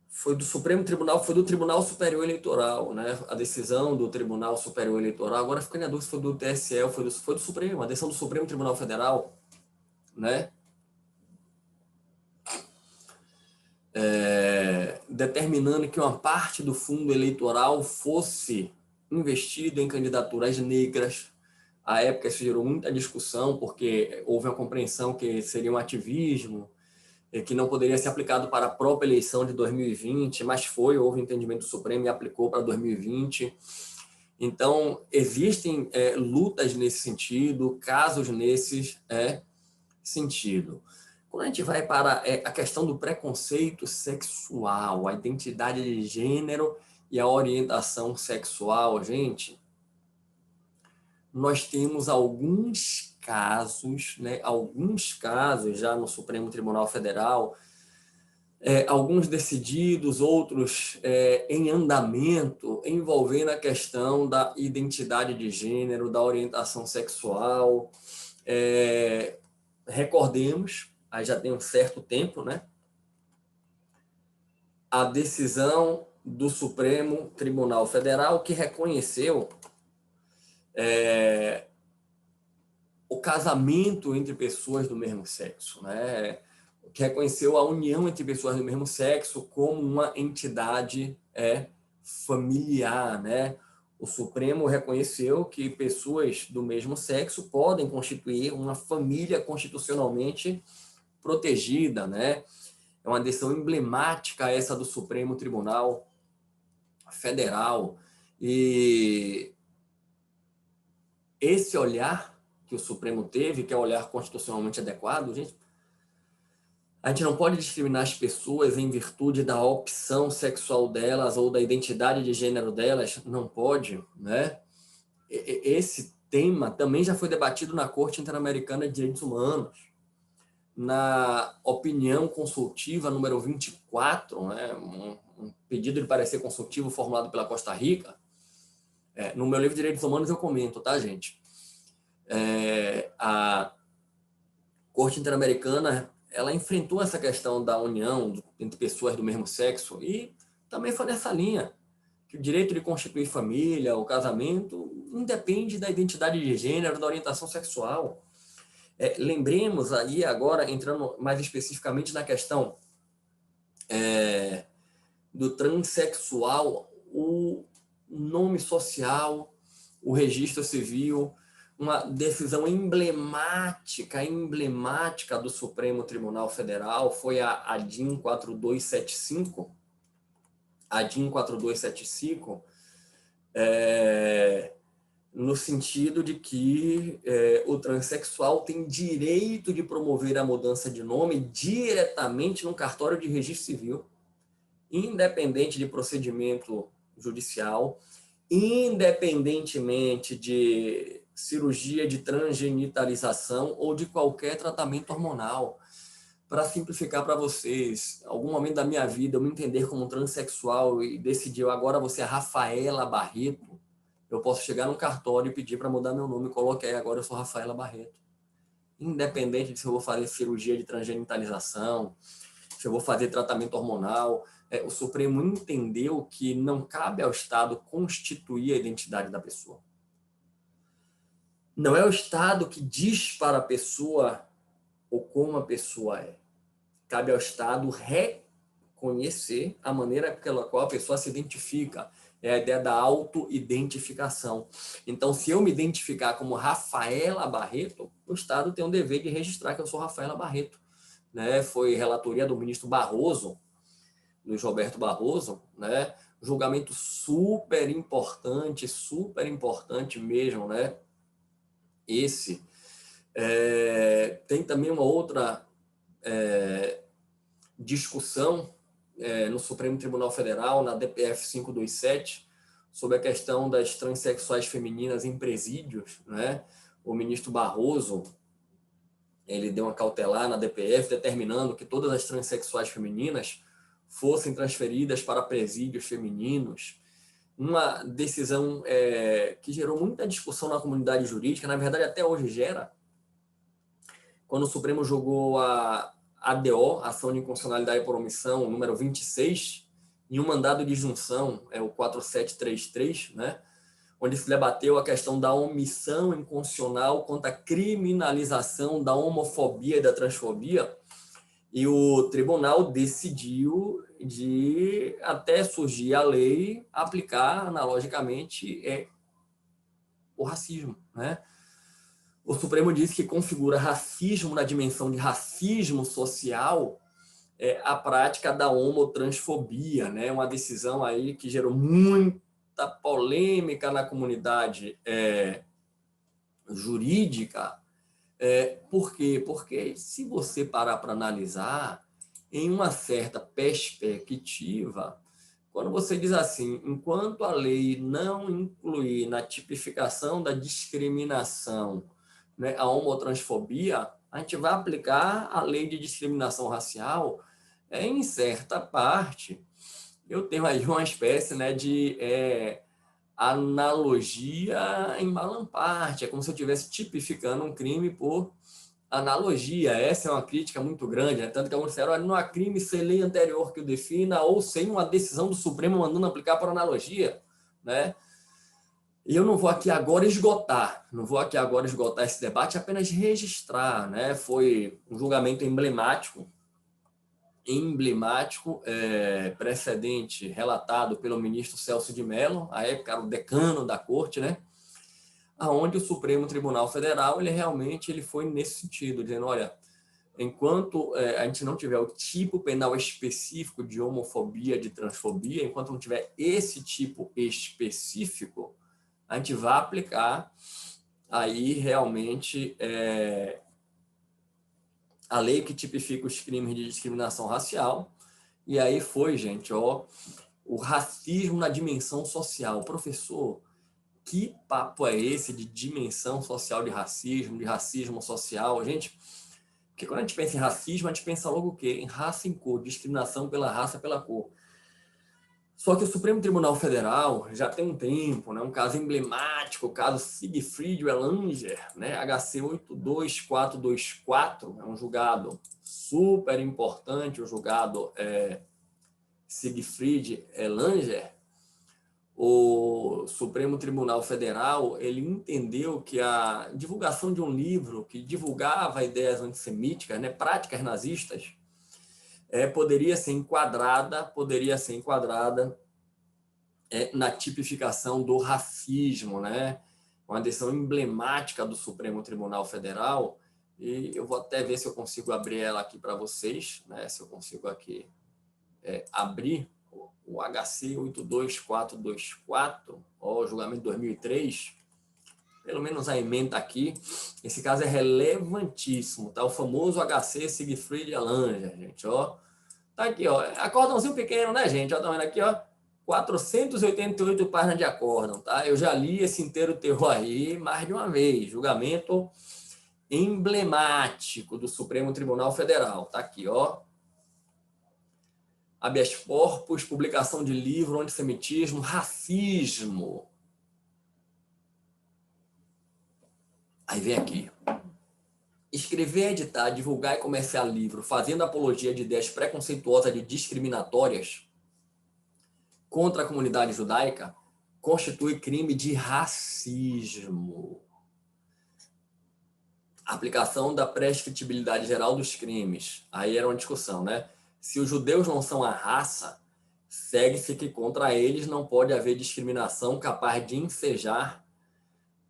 foi do Supremo Tribunal, foi do Tribunal Superior Eleitoral, né, a decisão do Tribunal Superior Eleitoral, agora fica em dúvida se foi do TSE ou foi do Supremo, a decisão do Supremo Tribunal Federal, né, determinando que uma parte do fundo eleitoral fosse investido em candidaturas negras. À época isso gerou muita discussão, porque houve uma compreensão que seria um ativismo, que não poderia ser aplicado para a própria eleição de 2020, mas houve entendimento do Supremo e aplicou para 2020. Então, existem lutas nesse sentido, casos nesse sentido. Quando a gente vai para a questão do preconceito sexual, a identidade de gênero e a orientação sexual, gente, nós temos alguns casos, né, já no Supremo Tribunal Federal, alguns decididos, outros em andamento, envolvendo a questão da identidade de gênero, da orientação sexual. Recordemos, aí já tem um certo tempo, né, a decisão do Supremo Tribunal Federal que reconheceu o casamento entre pessoas do mesmo sexo, né? Que reconheceu a união entre pessoas do mesmo sexo como uma entidade familiar, né? O Supremo reconheceu que pessoas do mesmo sexo podem constituir uma família constitucionalmente protegida, né? É uma decisão emblemática essa do Supremo Tribunal Federal. E esse olhar que o Supremo teve, que é o olhar constitucionalmente adequado, a gente não pode discriminar as pessoas em virtude da opção sexual delas ou da identidade de gênero delas, não pode, né? Esse tema também já foi debatido na Corte Interamericana de Direitos Humanos, na opinião consultiva número 24, né? Um pedido de parecer consultivo formulado pela Costa Rica. No meu livro de Direitos Humanos eu comento, tá, gente? A Corte Interamericana, ela enfrentou essa questão da união entre pessoas do mesmo sexo e também foi nessa linha, que o direito de constituir família, o casamento, independe da identidade de gênero, da orientação sexual. Lembremos aí agora, entrando mais especificamente na questão do transexual, o nome social, o registro civil, uma decisão emblemática do Supremo Tribunal Federal foi a ADIM 4275. A ADIM 4275, no sentido de que o transexual tem direito de promover a mudança de nome diretamente no cartório de registro civil, independente de procedimento judicial, independentemente de cirurgia de transgenitalização ou de qualquer tratamento hormonal. Para simplificar para vocês, algum momento da minha vida eu me entender como transexual e decidir agora você é Rafaela Barreto, eu posso chegar no cartório e pedir para mudar meu nome e colocar aí agora eu sou Rafaela Barreto. Independente de se eu vou fazer cirurgia de transgenitalização, se eu vou fazer tratamento hormonal, o Supremo entendeu que não cabe ao Estado constituir a identidade da pessoa. Não é o Estado que diz para a pessoa ou como a pessoa é. Cabe ao Estado reconhecer a maneira pela qual a pessoa se identifica. É a ideia da autoidentificação. Então, se eu me identificar como Rafaela Barreto, o Estado tem o dever de registrar que eu sou Rafaela Barreto. Né? Foi relatoria do ministro Barroso, Luiz Roberto Barroso, né? Julgamento super importante mesmo, né? Esse. Tem também uma outra discussão no Supremo Tribunal Federal, na DPF 527, sobre a questão das transexuais femininas em presídios, né? O ministro Barroso, ele deu uma cautelar na DPF, determinando que todas as transexuais femininas fossem transferidas para presídios femininos. Uma decisão que gerou muita discussão na comunidade jurídica, na verdade até hoje gera, quando o Supremo julgou a ADO, Ação de Inconstitucionalidade por Omissão, número 26, em um mandado de junção, o 4733, né? onde se debateu a questão da omissão inconstitucional quanto à criminalização da homofobia e da transfobia, e o tribunal decidiu de, até surgir a lei, aplicar analogicamente o racismo, né? O Supremo disse que configura racismo na dimensão de racismo social a prática da homotransfobia, né? Uma decisão aí que gerou muita polêmica na comunidade jurídica. Por quê? Porque se você parar para analisar, em uma certa perspectiva, quando você diz assim, enquanto a lei não incluir na tipificação da discriminação, né, a homotransfobia, a gente vai aplicar a lei de discriminação racial em certa parte. Eu tenho aí uma espécie, né, de analogia em malamparte. É como se eu estivesse tipificando um crime por analogia. Essa é uma crítica muito grande, né? Tanto que alguns disseram, olha, não há crime sem lei anterior que o defina ou sem uma decisão do Supremo mandando aplicar por analogia, né? E eu não vou aqui agora esgotar esse debate, apenas registrar, né? Foi um julgamento emblemático, precedente relatado pelo ministro Celso de Mello, à época era o decano da corte, né? Aonde o Supremo Tribunal Federal ele foi nesse sentido, dizendo, olha, enquanto a gente não tiver o tipo penal específico de homofobia, de transfobia, enquanto não tiver esse tipo específico, a gente vai aplicar aí realmente a lei que tipifica os crimes de discriminação racial. E aí foi, gente, o racismo na dimensão social. Professor, que papo é esse de dimensão social de racismo social? Gente, porque quando a gente pensa em racismo, a gente pensa logo o quê? Em raça, em cor, discriminação pela raça, pela cor. Só que o Supremo Tribunal Federal já tem um tempo, né, um caso emblemático, o caso Siegfried Erlanger, né, HC 82424, é um julgado super importante, o julgado Siegfried Erlanger. O Supremo Tribunal Federal ele entendeu que a divulgação de um livro que divulgava ideias antissemíticas, né, práticas nazistas, poderia ser enquadrada na tipificação do racismo, né? Uma decisão emblemática do Supremo Tribunal Federal, e eu vou até ver se eu consigo abrir ela aqui para vocês, né? Se eu consigo aqui abrir o HC 82424, o julgamento de 2003, pelo menos a ementa aqui. Esse caso é relevantíssimo, tá? O famoso HC Siegfried Erlanger, gente, ó. Tá aqui, ó. Acórdãozinho pequeno, né, gente? Ó, tá vendo aqui, ó. 488 páginas de acórdão, tá? Eu já li esse inteiro terror aí mais de uma vez. Julgamento emblemático do Supremo Tribunal Federal. Tá aqui, ó. Habeas corpus, publicação de livro, antissemitismo, racismo. Aí vem aqui. Escrever, editar, divulgar e comerciar livro fazendo apologia de ideias preconceituosas e discriminatórias contra a comunidade judaica constitui crime de racismo. Aplicação da prescritibilidade geral dos crimes. Aí era uma discussão, né? Se os judeus não são a raça, segue-se que contra eles não pode haver discriminação capaz de ensejar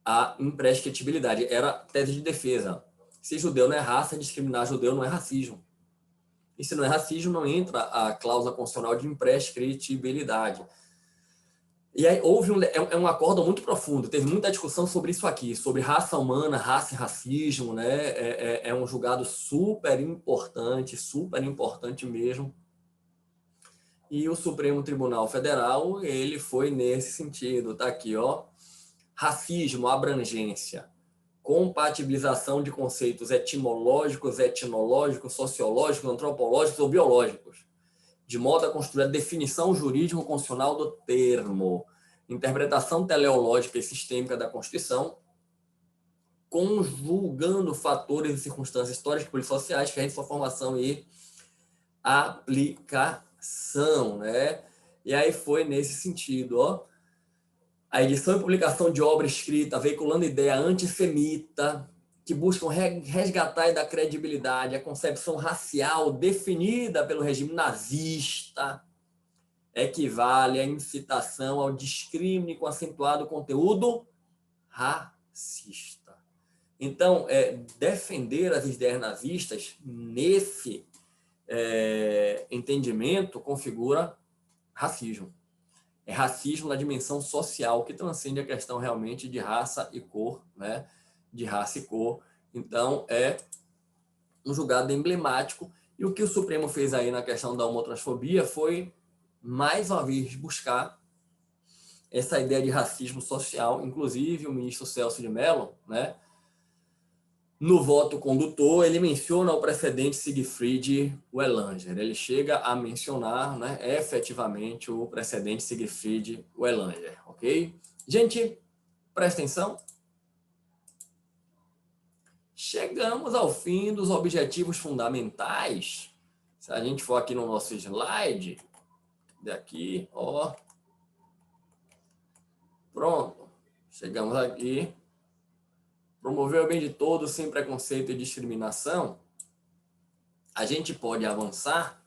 a imprescritibilidade. Era tese de defesa. Se judeu não é raça, discriminar judeu não é racismo. E se não é racismo, não entra a cláusula constitucional de imprescritibilidade. E aí houve um acórdão muito profundo, teve muita discussão sobre isso aqui, sobre raça humana, raça e racismo, né? É um julgado super importante mesmo. E o Supremo Tribunal Federal, ele foi nesse sentido, tá aqui, ó. Racismo, abrangência, compatibilização de conceitos etimológicos, etnológicos, sociológicos, antropológicos ou biológicos, de modo a construir a definição jurídico-constitucional do termo, interpretação teleológica e sistêmica da Constituição, conjugando fatores e circunstâncias históricas e sociais que rendem sua formação e aplicação, né? E aí foi nesse sentido, ó. A edição e publicação de obra escrita veiculando ideia antissemita, que buscam resgatar e dar credibilidade à concepção racial definida pelo regime nazista, equivale à incitação ao discrimine com acentuado conteúdo racista. Então, defender as ideias nazistas, nesse entendimento, configura racismo. É racismo na dimensão social, que transcende a questão realmente de raça e cor, né? De raça e cor. Então, é um julgado emblemático. E o que o Supremo fez aí na questão da homotransfobia foi, mais uma vez, buscar essa ideia de racismo social. Inclusive, o ministro Celso de Mello, né, no voto condutor, ele menciona o precedente Siegfried Uelanger. Ele chega a mencionar, né, efetivamente o precedente Siegfried Uelanger, ok? Gente, presta atenção. Chegamos ao fim dos objetivos fundamentais. Se a gente for aqui no nosso slide, daqui, ó. Pronto. Chegamos aqui. Promover o bem de todos sem preconceito e discriminação. A gente pode avançar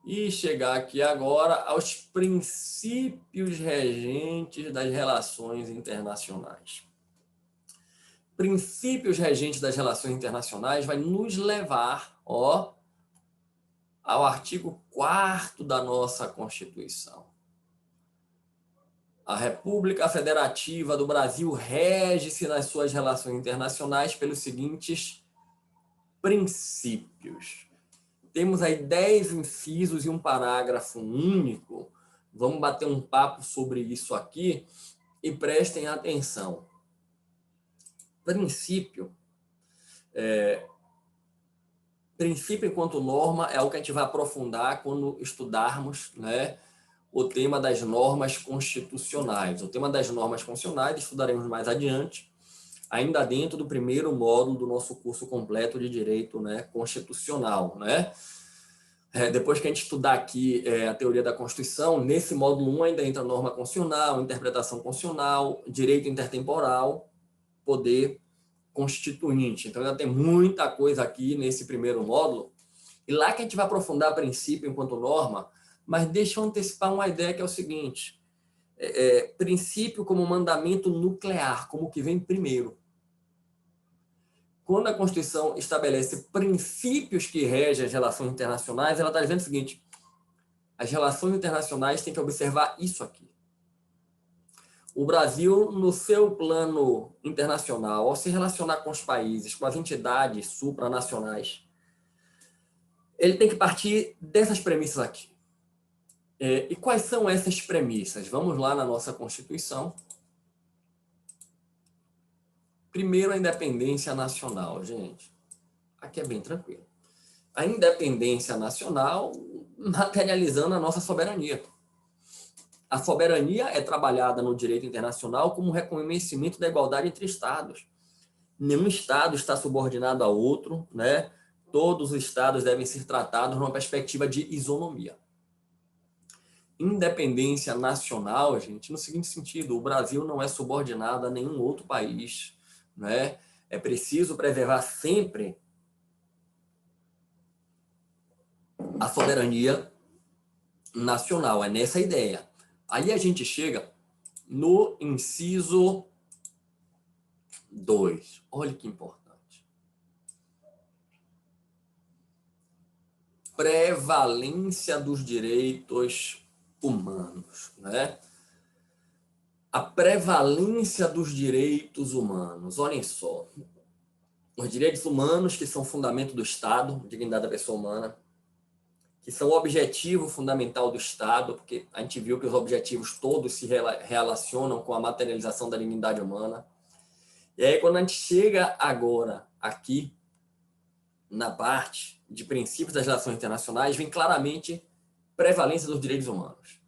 e chegar aqui agora aos princípios regentes das relações internacionais. Princípios regentes das relações internacionais vai nos levar, ó, ao artigo 4º da nossa Constituição. A República Federativa do Brasil rege-se nas suas relações internacionais pelos seguintes princípios. Temos aí 10 incisos e um parágrafo único. Vamos bater um papo sobre isso aqui e prestem atenção. Princípio enquanto norma é algo que a gente vai aprofundar quando estudarmos, né, o tema das normas constitucionais. O tema das normas constitucionais estudaremos mais adiante, ainda dentro do primeiro módulo do nosso curso completo de Direito, né, Constitucional, né? Depois que a gente estudar aqui a teoria da Constituição, nesse módulo 1 ainda entra norma constitucional, interpretação constitucional, direito intertemporal, poder constituinte. Então, ainda tem muita coisa aqui nesse primeiro módulo. E lá que a gente vai aprofundar princípio enquanto norma, mas deixa eu antecipar uma ideia que é o seguinte. Princípio como mandamento nuclear, como que vem primeiro. Quando a Constituição estabelece princípios que regem as relações internacionais, ela está dizendo o seguinte: as relações internacionais têm que observar isso aqui. O Brasil, no seu plano internacional, ao se relacionar com os países, com as entidades supranacionais, ele tem que partir dessas premissas aqui. E quais são essas premissas? Vamos lá na nossa Constituição. Primeiro, a independência nacional, gente. Aqui é bem tranquilo. A independência nacional materializando a nossa soberania. A soberania é trabalhada no direito internacional como reconhecimento da igualdade entre Estados. Nenhum Estado está subordinado a outro, né? Todos os Estados devem ser tratados numa perspectiva de isonomia. Independência nacional, gente, no seguinte sentido: o Brasil não é subordinado a nenhum outro país, né? É preciso preservar sempre a soberania nacional, é nessa ideia. Aí a gente chega no inciso 2. Olha que importante. Prevalência dos direitos humanos, né? A prevalência dos direitos humanos. Olhem só. Os direitos humanos, que são fundamento do Estado, dignidade da pessoa humana, que são o objetivo fundamental do Estado, porque a gente viu que os objetivos todos se relacionam com a materialização da dignidade humana. E aí, quando a gente chega agora aqui, na parte de princípios das relações internacionais, vem claramente prevalência dos direitos humanos.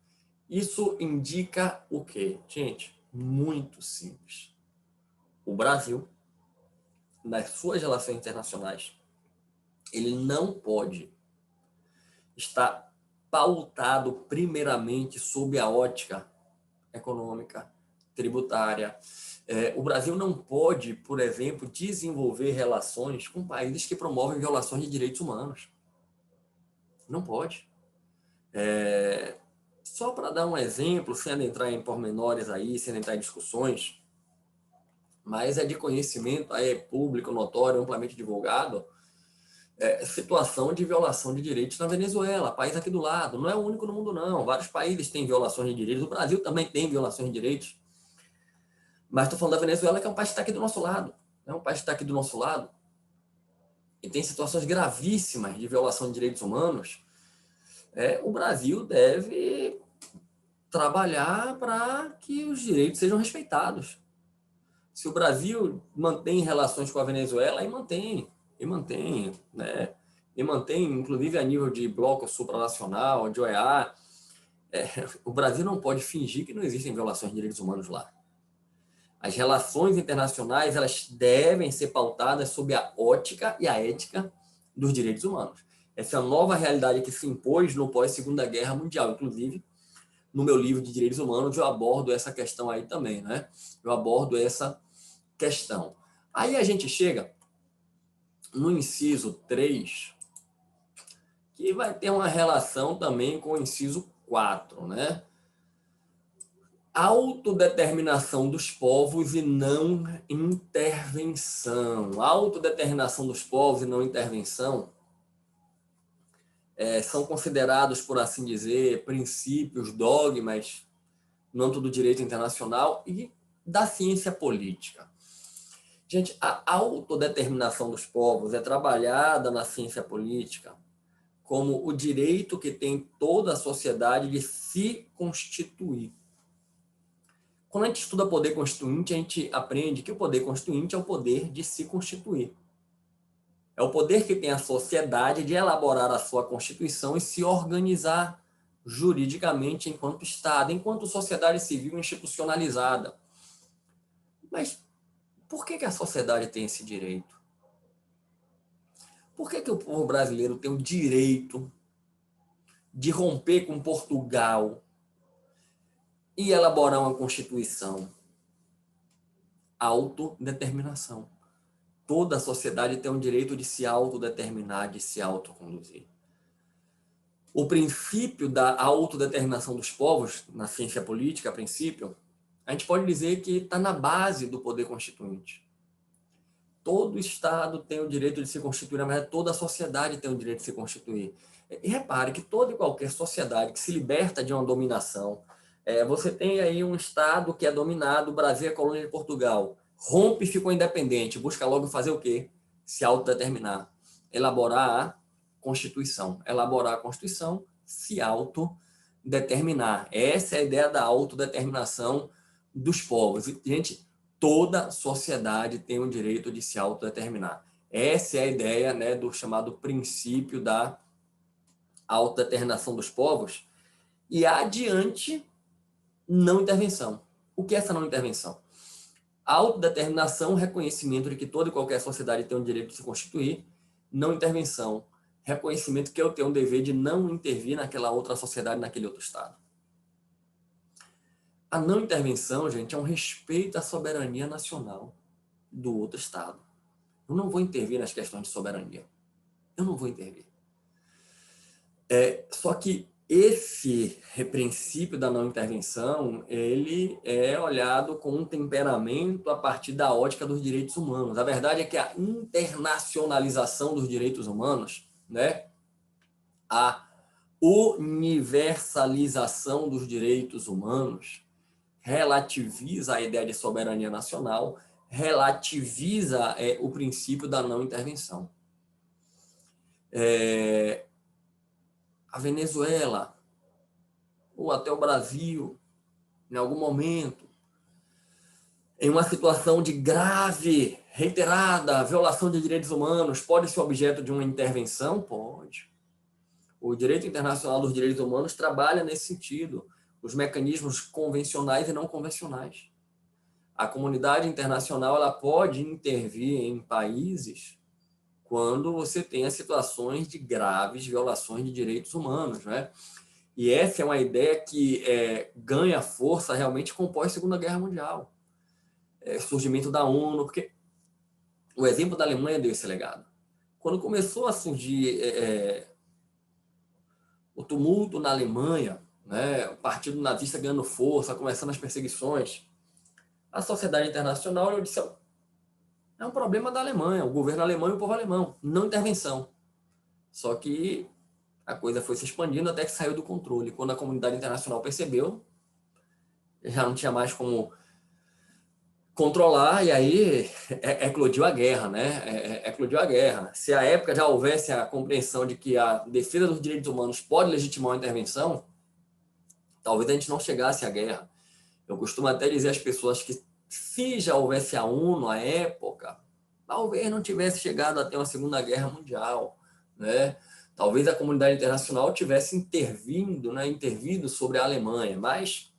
Isso indica o quê? Gente, muito simples. O Brasil, nas suas relações internacionais, ele não pode está pautado primeiramente sob a ótica econômica, tributária. O Brasil não pode, por exemplo, desenvolver relações com países que promovem violações de direitos humanos. Não pode. Só para dar um exemplo, sem adentrar em pormenores aí, sem entrar em discussões, mas é de conhecimento, aí é público, notório, amplamente divulgado, situação de violação de direitos na Venezuela, país aqui do lado. Não é o único no mundo, não. Vários países têm violações de direitos. O Brasil também tem violações de direitos. Mas estou falando da Venezuela, que é um país que está aqui do nosso lado. É um país que está aqui do nosso lado e tem situações gravíssimas de violação de direitos humanos. O Brasil deve trabalhar para que os direitos sejam respeitados. Se o Brasil mantém relações com a Venezuela, e mantém, né? E mantém, inclusive, a nível de bloco supranacional, de OEA, o Brasil não pode fingir que não existem violações de direitos humanos lá. As relações internacionais, elas devem ser pautadas sob a ótica e a ética dos direitos humanos. Essa é a nova realidade que se impôs no pós-Segunda Guerra Mundial. Inclusive, no meu livro de Direitos Humanos, eu abordo essa questão aí também, né? Eu abordo essa questão. Aí a gente chega no inciso 3, que vai ter uma relação também com o inciso 4, né? Autodeterminação dos povos e não intervenção. Autodeterminação dos povos e não intervenção são considerados, por assim dizer, princípios, dogmas no âmbito do direito internacional e da ciência política. Gente, a autodeterminação dos povos é trabalhada na ciência política como o direito que tem toda a sociedade de se constituir. Quando a gente estuda poder constituinte, a gente aprende que o poder constituinte é o poder de se constituir. É o poder que tem a sociedade de elaborar a sua constituição e se organizar juridicamente enquanto Estado, enquanto sociedade civil institucionalizada. Mas por que a sociedade tem esse direito? Por que o povo brasileiro tem o direito de romper com Portugal e elaborar uma Constituição? Autodeterminação. Toda a sociedade tem o direito de se autodeterminar, de se autoconduzir. O princípio da autodeterminação dos povos, na ciência política, a princípio, a gente pode dizer que está na base do poder constituinte. Todo Estado tem o direito de se constituir, na verdade, toda a sociedade tem o direito de se constituir. E repare que toda e qualquer sociedade que se liberta de uma dominação, você tem aí um Estado que é dominado, o Brasil é colônia de Portugal, rompe e ficou independente, busca logo fazer o quê? Se autodeterminar, elaborar a Constituição. Elaborar a Constituição, se autodeterminar. Essa é a ideia da autodeterminação dos povos. E, gente, toda sociedade tem o direito de se autodeterminar. Essa é a ideia, né, do chamado princípio da autodeterminação dos povos. E adiante, não intervenção. O que é essa não intervenção? Autodeterminação, reconhecimento de que toda e qualquer sociedade tem o direito de se constituir. Não intervenção, reconhecimento que eu tenho o dever de não intervir naquela outra sociedade, naquele outro Estado. A não intervenção, gente, é um respeito à soberania nacional do outro Estado. Eu não vou intervir nas questões de soberania. Eu não vou intervir. Só que esse princípio da não intervenção, ele é olhado com um temperamento a partir da ótica dos direitos humanos. A verdade é que a internacionalização dos direitos humanos, né, a universalização dos direitos humanos, relativiza a ideia de soberania nacional, relativiza o princípio da não intervenção. A Venezuela, ou até o Brasil, em algum momento, em uma situação de grave, reiterada violação de direitos humanos, pode ser objeto de uma intervenção? Pode. O direito internacional dos direitos humanos trabalha nesse sentido, os mecanismos convencionais e não convencionais. A comunidade internacional ela pode intervir em países quando você tem as situações de graves violações de direitos humanos, né? E essa é uma ideia que ganha força realmente com o pós-Segunda Guerra Mundial. Surgimento da ONU, porque o exemplo da Alemanha deu esse legado. Quando começou a surgir o tumulto na Alemanha, né, o partido nazista ganhando força, começando as perseguições, a sociedade internacional disse, é um problema da Alemanha, o governo alemão e o povo alemão, não intervenção. Só que a coisa foi se expandindo até que saiu do controle. Quando a comunidade internacional percebeu, já não tinha mais como controlar, e aí eclodiu a guerra, né? Eclodiu a guerra. Se à época já houvesse a compreensão de que a defesa dos direitos humanos pode legitimar uma intervenção, talvez a gente não chegasse à guerra. Eu costumo até dizer às pessoas que se já houvesse a ONU à época, talvez não tivesse chegado a ter uma Segunda Guerra Mundial, né? Talvez a comunidade internacional tivesse intervindo sobre a Alemanha, mas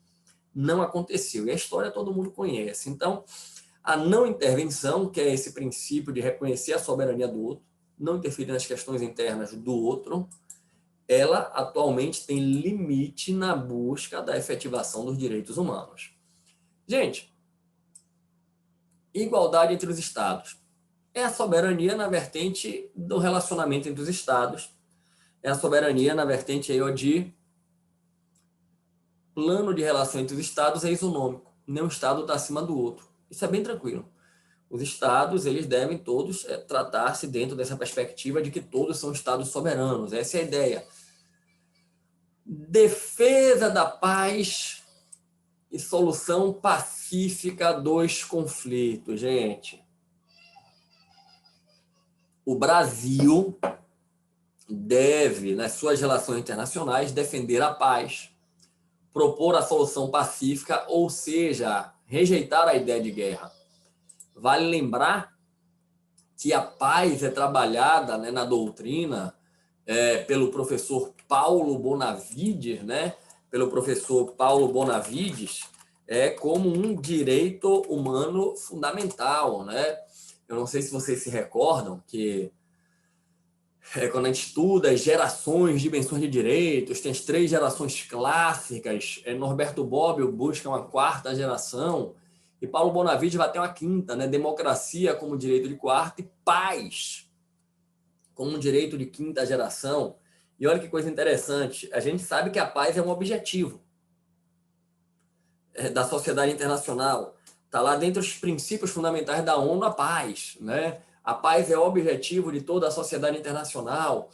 não aconteceu. E a história todo mundo conhece. Então, a não intervenção, que é esse princípio de reconhecer a soberania do outro, não interferir nas questões internas do outro, ela atualmente tem limite na busca da efetivação dos direitos humanos. Gente, igualdade entre os Estados. É a soberania na vertente do relacionamento entre os Estados, é a soberania na vertente aí, de plano de relação entre os Estados é isonômico. Nenhum Estado está acima do outro. Isso é bem tranquilo. Os Estados, eles devem todos tratar-se dentro dessa perspectiva de que todos são Estados soberanos. Essa é a ideia. Defesa da paz e solução pacífica dos conflitos, gente. O Brasil deve, nas suas relações internacionais, defender a paz, propor a solução pacífica, ou seja, rejeitar a ideia de guerra. Vale lembrar que a paz é trabalhada, né, na doutrina pelo professor Paulo Bonavides, né, pelo professor Paulo Bonavides, como um direito humano fundamental, né? Eu não sei se vocês se recordam que quando a gente estuda as gerações, dimensões de direitos, tem as 3 gerações clássicas, Norberto Bobbio busca uma 4ª geração, e Paulo Bonavides vai ter uma 5ª, né? Democracia como direito de 4ª e paz como direito de 5ª geração. E olha que coisa interessante, a gente sabe que a paz é um objetivo da sociedade internacional. Está lá dentro dos princípios fundamentais da ONU, a paz, né? A paz é o objetivo de toda a sociedade internacional.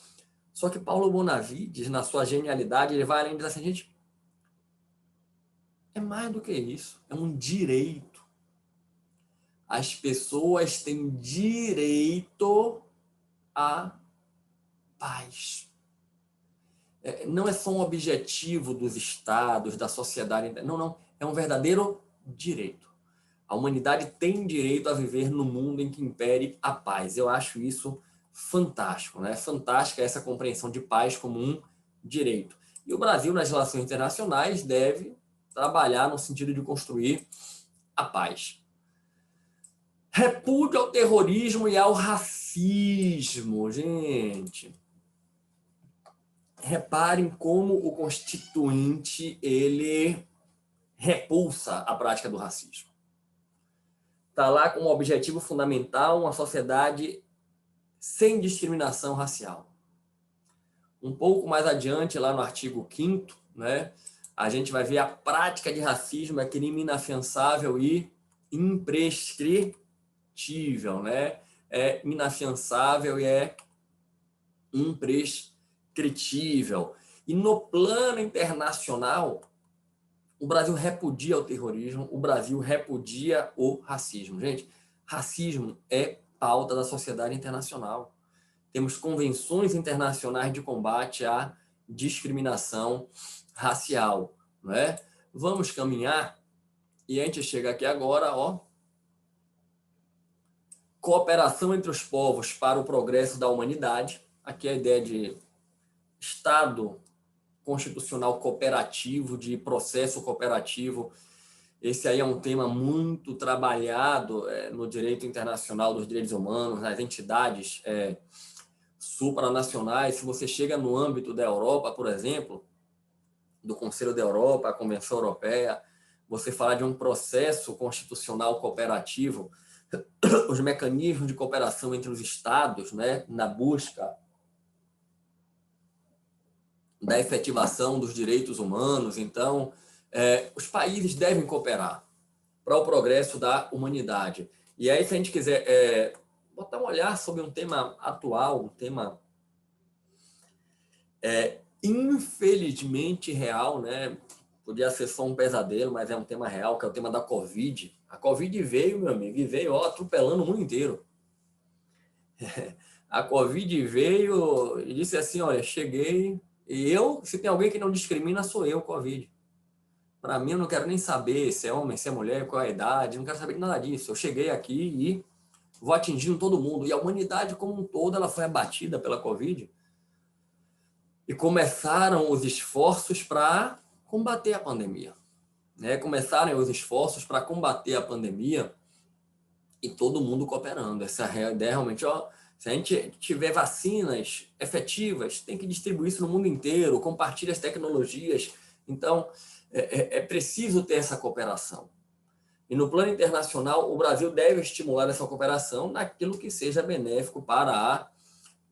Só que Paulo Bonavides, na sua genialidade, ele vai além e diz assim, gente, é mais do que isso, é um direito. As pessoas têm direito à paz. Não é só um objetivo dos estados, da sociedade, não, é um verdadeiro direito. A humanidade tem direito a viver no mundo em que impere a paz. Eu acho isso fantástico, né? Fantástica essa compreensão de paz como um direito. E o Brasil, nas relações internacionais, deve trabalhar no sentido de construir a paz. Repúdio ao terrorismo e ao racismo, gente. Reparem como o Constituinte, ele repulsa a prática do racismo. Está lá como objetivo fundamental uma sociedade sem discriminação racial. Um pouco mais adiante, lá no artigo 5º, né, a gente vai ver a prática de racismo é crime inafiançável e imprescritível, né? É inafiançável e é imprescritível. E no plano internacional, o Brasil repudia o terrorismo, o Brasil repudia o racismo. Gente, racismo é pauta da sociedade internacional. Temos convenções internacionais de combate à discriminação racial, não é? Vamos caminhar e a gente chega aqui agora, cooperação entre os povos para o progresso da humanidade. Aqui a ideia de Estado constitucional cooperativo, de processo cooperativo. Esse aí é um tema muito trabalhado no direito internacional dos direitos humanos, nas entidades supranacionais. Se você chega no âmbito da Europa, por exemplo, do Conselho da Europa, a Convenção Europeia, você falar de um processo constitucional cooperativo, os mecanismos de cooperação entre os Estados, né, na busca da efetivação dos direitos humanos. Então, os países devem cooperar para o progresso da humanidade. E aí, se a gente quiser botar um olhar sobre um tema atual, um tema infelizmente real, né? Podia ser só um pesadelo, mas é um tema real, que é o tema da Covid. A Covid veio, meu amigo, e veio atropelando o mundo inteiro. A Covid veio e disse assim, olha, cheguei, e se tem alguém que não discrimina, sou eu, Covid. Para mim, eu não quero nem saber se é homem, se é mulher, qual é a idade, não quero saber de nada disso. Eu cheguei aqui e vou atingindo todo mundo. E a humanidade como um todo, ela foi abatida pela Covid. E começaram os esforços para combater a pandemia. Né? Começaram os esforços para combater a pandemia e todo mundo cooperando. Essa ideia realmente, se a gente tiver vacinas efetivas, tem que distribuir isso no mundo inteiro, compartilhar as tecnologias. Então, é preciso ter essa cooperação. E no plano internacional, o Brasil deve estimular essa cooperação naquilo que seja benéfico para a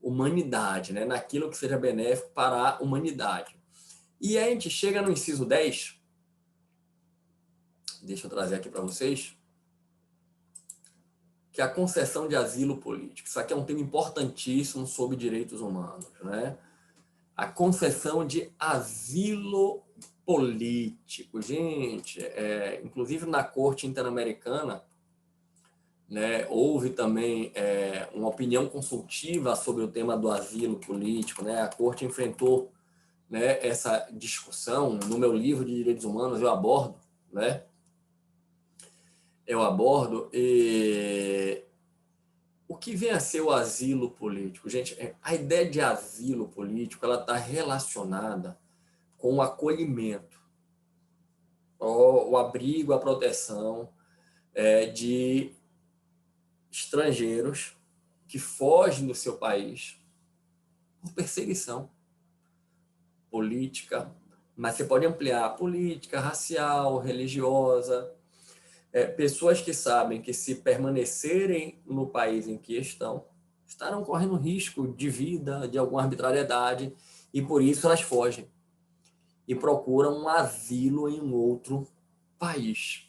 humanidade, né? Naquilo que seja benéfico para a humanidade. E aí a gente chega no inciso 10, deixa eu trazer aqui para vocês, que é a concessão de asilo político. Isso aqui é um tema importantíssimo sobre direitos humanos, né? A concessão de asilo político. Gente, inclusive na Corte Interamericana, né, houve também uma opinião consultiva sobre o tema do asilo político, né? A Corte enfrentou, né, essa discussão. No meu livro de direitos humanos eu abordo, né? E o que vem a ser o asilo político? Gente, a ideia de asilo político, ela está relacionada com o acolhimento, o abrigo, a proteção de estrangeiros que fogem do seu país por perseguição política, mas você pode ampliar política, racial, religiosa, pessoas que sabem que se permanecerem no país em que estão, estarão correndo risco de vida, de alguma arbitrariedade, e por isso elas fogem e procuram um asilo em um outro país.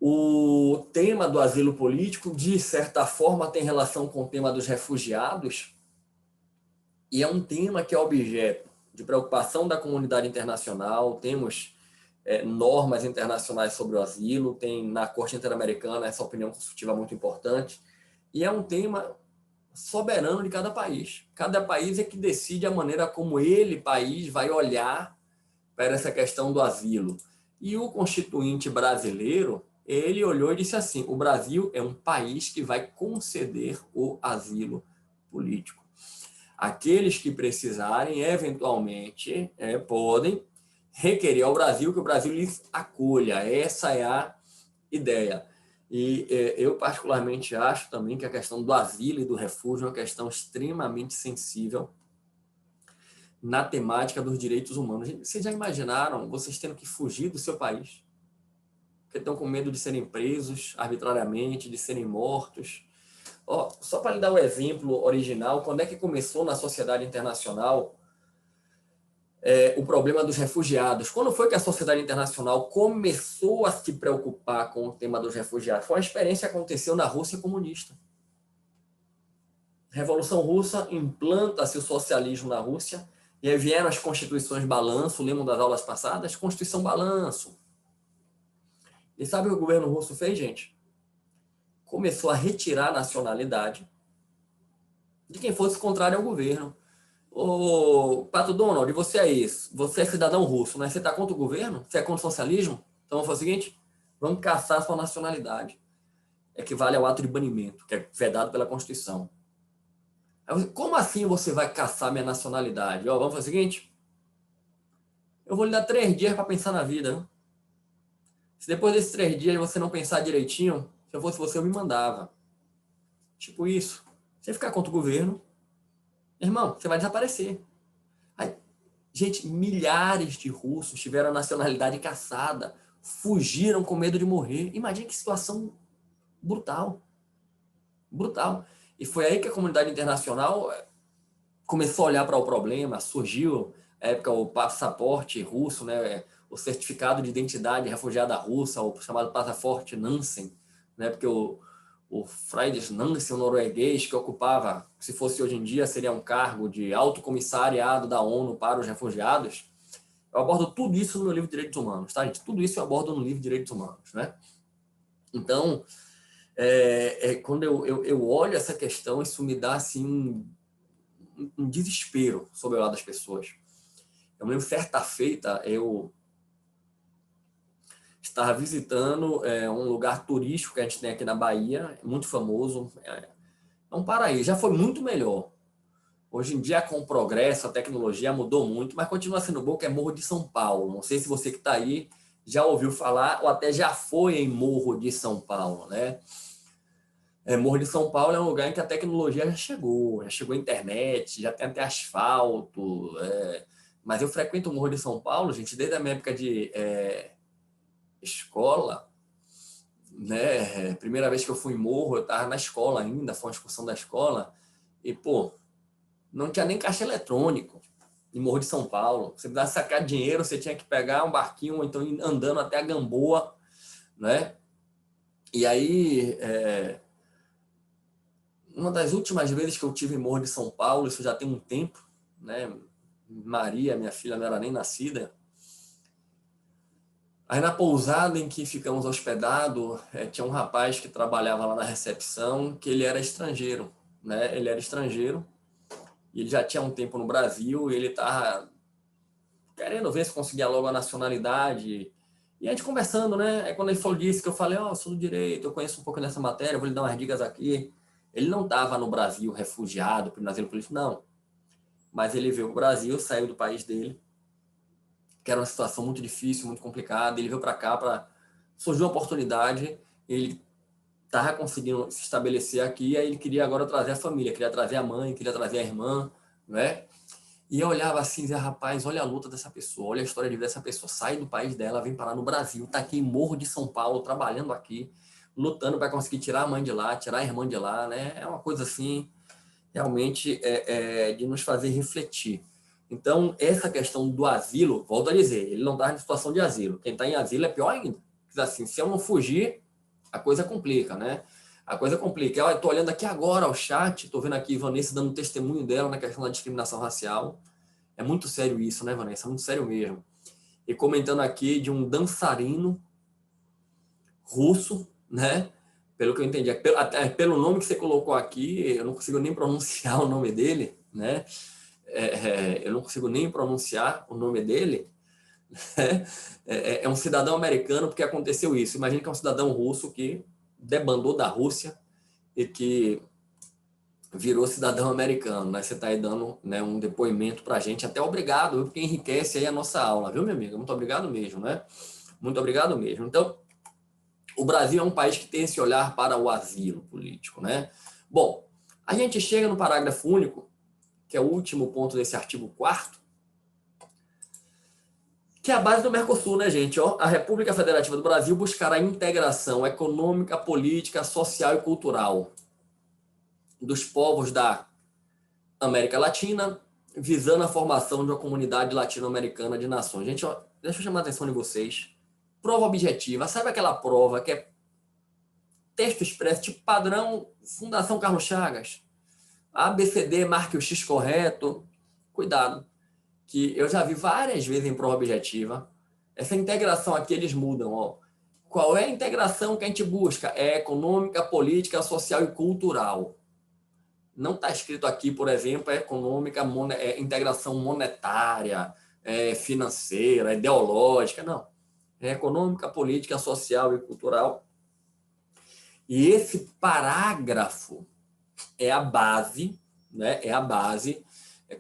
O tema do asilo político, de certa forma, tem relação com o tema dos refugiados, e é um tema que é objeto de preocupação da comunidade internacional. Temos normas internacionais sobre o asilo, tem na Corte Interamericana essa opinião consultiva muito importante, e é um tema soberano de cada país. Cada país é que decide a maneira como ele, país, vai olhar para essa questão do asilo. E o constituinte brasileiro, ele olhou e disse assim, o Brasil é um país que vai conceder o asilo político. Aqueles que precisarem, eventualmente, podem requerer ao Brasil que o Brasil lhes acolha. Essa é a ideia. E eu particularmente acho também que a questão do asilo e do refúgio é uma questão extremamente sensível na temática dos direitos humanos. Vocês já imaginaram vocês tendo que fugir do seu país? Porque estão com medo de serem presos arbitrariamente, de serem mortos. Só para lhe dar o exemplo original, quando é que começou na sociedade internacional o problema dos refugiados? Quando foi que a sociedade internacional começou a se preocupar com o tema dos refugiados? Foi uma experiência que aconteceu na Rússia comunista. Revolução Russa, implanta-se o socialismo na Rússia, e aí vieram as constituições balanço, lembram das aulas passadas? Constituição balanço. E sabe o que o governo russo fez, gente? Começou a retirar a nacionalidade de quem fosse contrário ao governo. Ô, Pato Donald, você é isso. Você é cidadão russo, né? Você está contra o governo? Você é contra o socialismo? Então vamos fazer o seguinte: vamos caçar a sua nacionalidade. Equivale ao ato de banimento, que é vedado pela Constituição. Como assim você vai caçar minha nacionalidade? Vamos fazer o seguinte: eu vou lhe dar 3 dias para pensar na vida. Né? Se depois desses 3 dias você não pensar direitinho, se eu fosse você, eu me mandava. Tipo isso. Você ficar contra o governo, irmão, você vai desaparecer. Aí, Gente, milhares de russos tiveram a nacionalidade cassada, fugiram com medo de morrer. Imagina que situação brutal. Brutal. E foi aí que a comunidade internacional começou a olhar para o problema, surgiu, na época, o passaporte russo, né, o certificado de identidade refugiada russa, o chamado passaporte Nansen, né, porque o Friedrich Nansen, o norueguês, que ocupava, se fosse hoje em dia, seria um cargo de alto comissariado da ONU para os refugiados. Eu abordo tudo isso no meu livro de Direitos Humanos, tá, gente? Tudo isso eu abordo no livro de Direitos Humanos, né? Então, quando eu olho essa questão, isso me dá, assim, um desespero sobre o lado das pessoas. Eu lembro, certa feita, eu estava visitando um lugar turístico que a gente tem aqui na Bahia, muito famoso, é um paraíso, já foi muito melhor. Hoje em dia, com o progresso, a tecnologia mudou muito, mas continua sendo bom, que é Morro de São Paulo. Não sei se você que está aí já ouviu falar ou até já foi em Morro de São Paulo, né? Morro de São Paulo é um lugar em que a tecnologia já chegou a internet, já tem até asfalto, mas eu frequento o Morro de São Paulo, gente, desde a minha época de escola, né? Primeira vez que eu fui em Morro, eu estava na escola ainda, foi uma excursão da escola, e, pô, não tinha nem caixa eletrônico em Morro de São Paulo. Você precisava sacar dinheiro, você tinha que pegar um barquinho, ou então ir andando até a Gamboa, né? E aí, uma das últimas vezes que eu tive em Morro de São Paulo, isso já tem um tempo, né? Maria, minha filha, não era nem nascida. Aí na pousada em que ficamos hospedados, tinha um rapaz que trabalhava lá na recepção, que ele era estrangeiro, né? Ele era estrangeiro, e ele já tinha um tempo no Brasil, e ele estava querendo ver se conseguia logo a nacionalidade. E a gente conversando, né? Aí quando ele falou disso, que eu falei, eu sou do direito, eu conheço um pouco dessa matéria, vou lhe dar umas dicas aqui. Ele não estava no Brasil refugiado, por asilo político, não. Mas ele veio para o Brasil, saiu do país dele, que era uma situação muito difícil, muito complicada. Ele veio para cá, surgiu uma oportunidade, ele estava conseguindo se estabelecer aqui, aí ele queria agora trazer a família, queria trazer a mãe, queria trazer a irmã, né? E eu olhava assim e dizia, rapaz, olha a luta dessa pessoa, olha a história de vida dessa pessoa, sai do país dela, vem parar no Brasil, tá aqui em Morro de São Paulo, trabalhando aqui, lutando para conseguir tirar a mãe de lá, tirar a irmã de lá, né? É uma coisa assim, realmente, de nos fazer refletir. Então, essa questão do asilo, volto a dizer, ele não está em situação de asilo. Quem está em asilo é pior ainda. Assim, se eu não fugir, a coisa complica, né? A coisa complica. Eu estou olhando aqui agora o chat, estou vendo aqui Vanessa dando testemunho dela na questão da discriminação racial. É muito sério isso, né, Vanessa? É muito sério mesmo. E comentando aqui de um dançarino russo, né? Pelo que eu entendi, até pelo nome que você colocou aqui, eu não consigo nem pronunciar o nome dele, né? Eu não consigo nem pronunciar o nome dele. É um cidadão americano, porque aconteceu isso. Imagina que é um cidadão russo que debandou da Rússia e que virou cidadão americano, né? Você está aí dando, né, um depoimento para a gente, até obrigado, porque enriquece aí a nossa aula, viu, minha amiga? Muito obrigado mesmo, né? Muito obrigado mesmo. Então, o Brasil é um país que tem esse olhar para o asilo político, né? Bom, a gente chega no parágrafo único, que é o último ponto desse artigo 4º, que é a base do Mercosul, né, gente? Ó, a República Federativa do Brasil buscará a integração econômica, política, social e cultural dos povos da América Latina, visando a formação de uma comunidade latino-americana de nações. Gente, ó, deixa eu chamar a atenção de vocês. Prova objetiva. Sabe aquela prova que é texto expresso, tipo padrão Fundação Carlos Chagas? ABCD, marque o X correto. Cuidado, que eu já vi várias vezes em prova objetiva. Essa integração aqui eles mudam. Ó. Qual é a integração que a gente busca? É econômica, política, social e cultural. Não está escrito aqui, por exemplo, econômica, integração monetária, financeira, ideológica, não. É econômica, política, social e cultural. E esse parágrafo é a base, né? É a base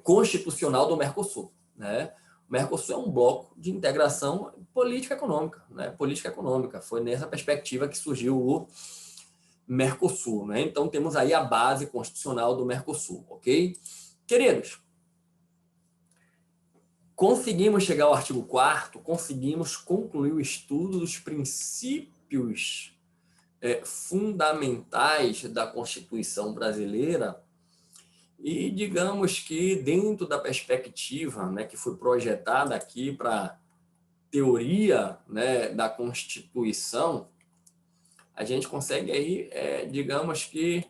constitucional do Mercosul, né? O Mercosul é um bloco de integração política econômica, né? Política econômica. Foi nessa perspectiva que surgiu o Mercosul, né? Então temos aí a base constitucional do Mercosul, ok? Queridos, Conseguimos chegar ao artigo 4º, conseguimos concluir o estudo dos princípios fundamentais da Constituição brasileira e digamos que dentro da perspectiva, né, que foi projetada aqui para teoria, né, da Constituição, a gente consegue aí, digamos que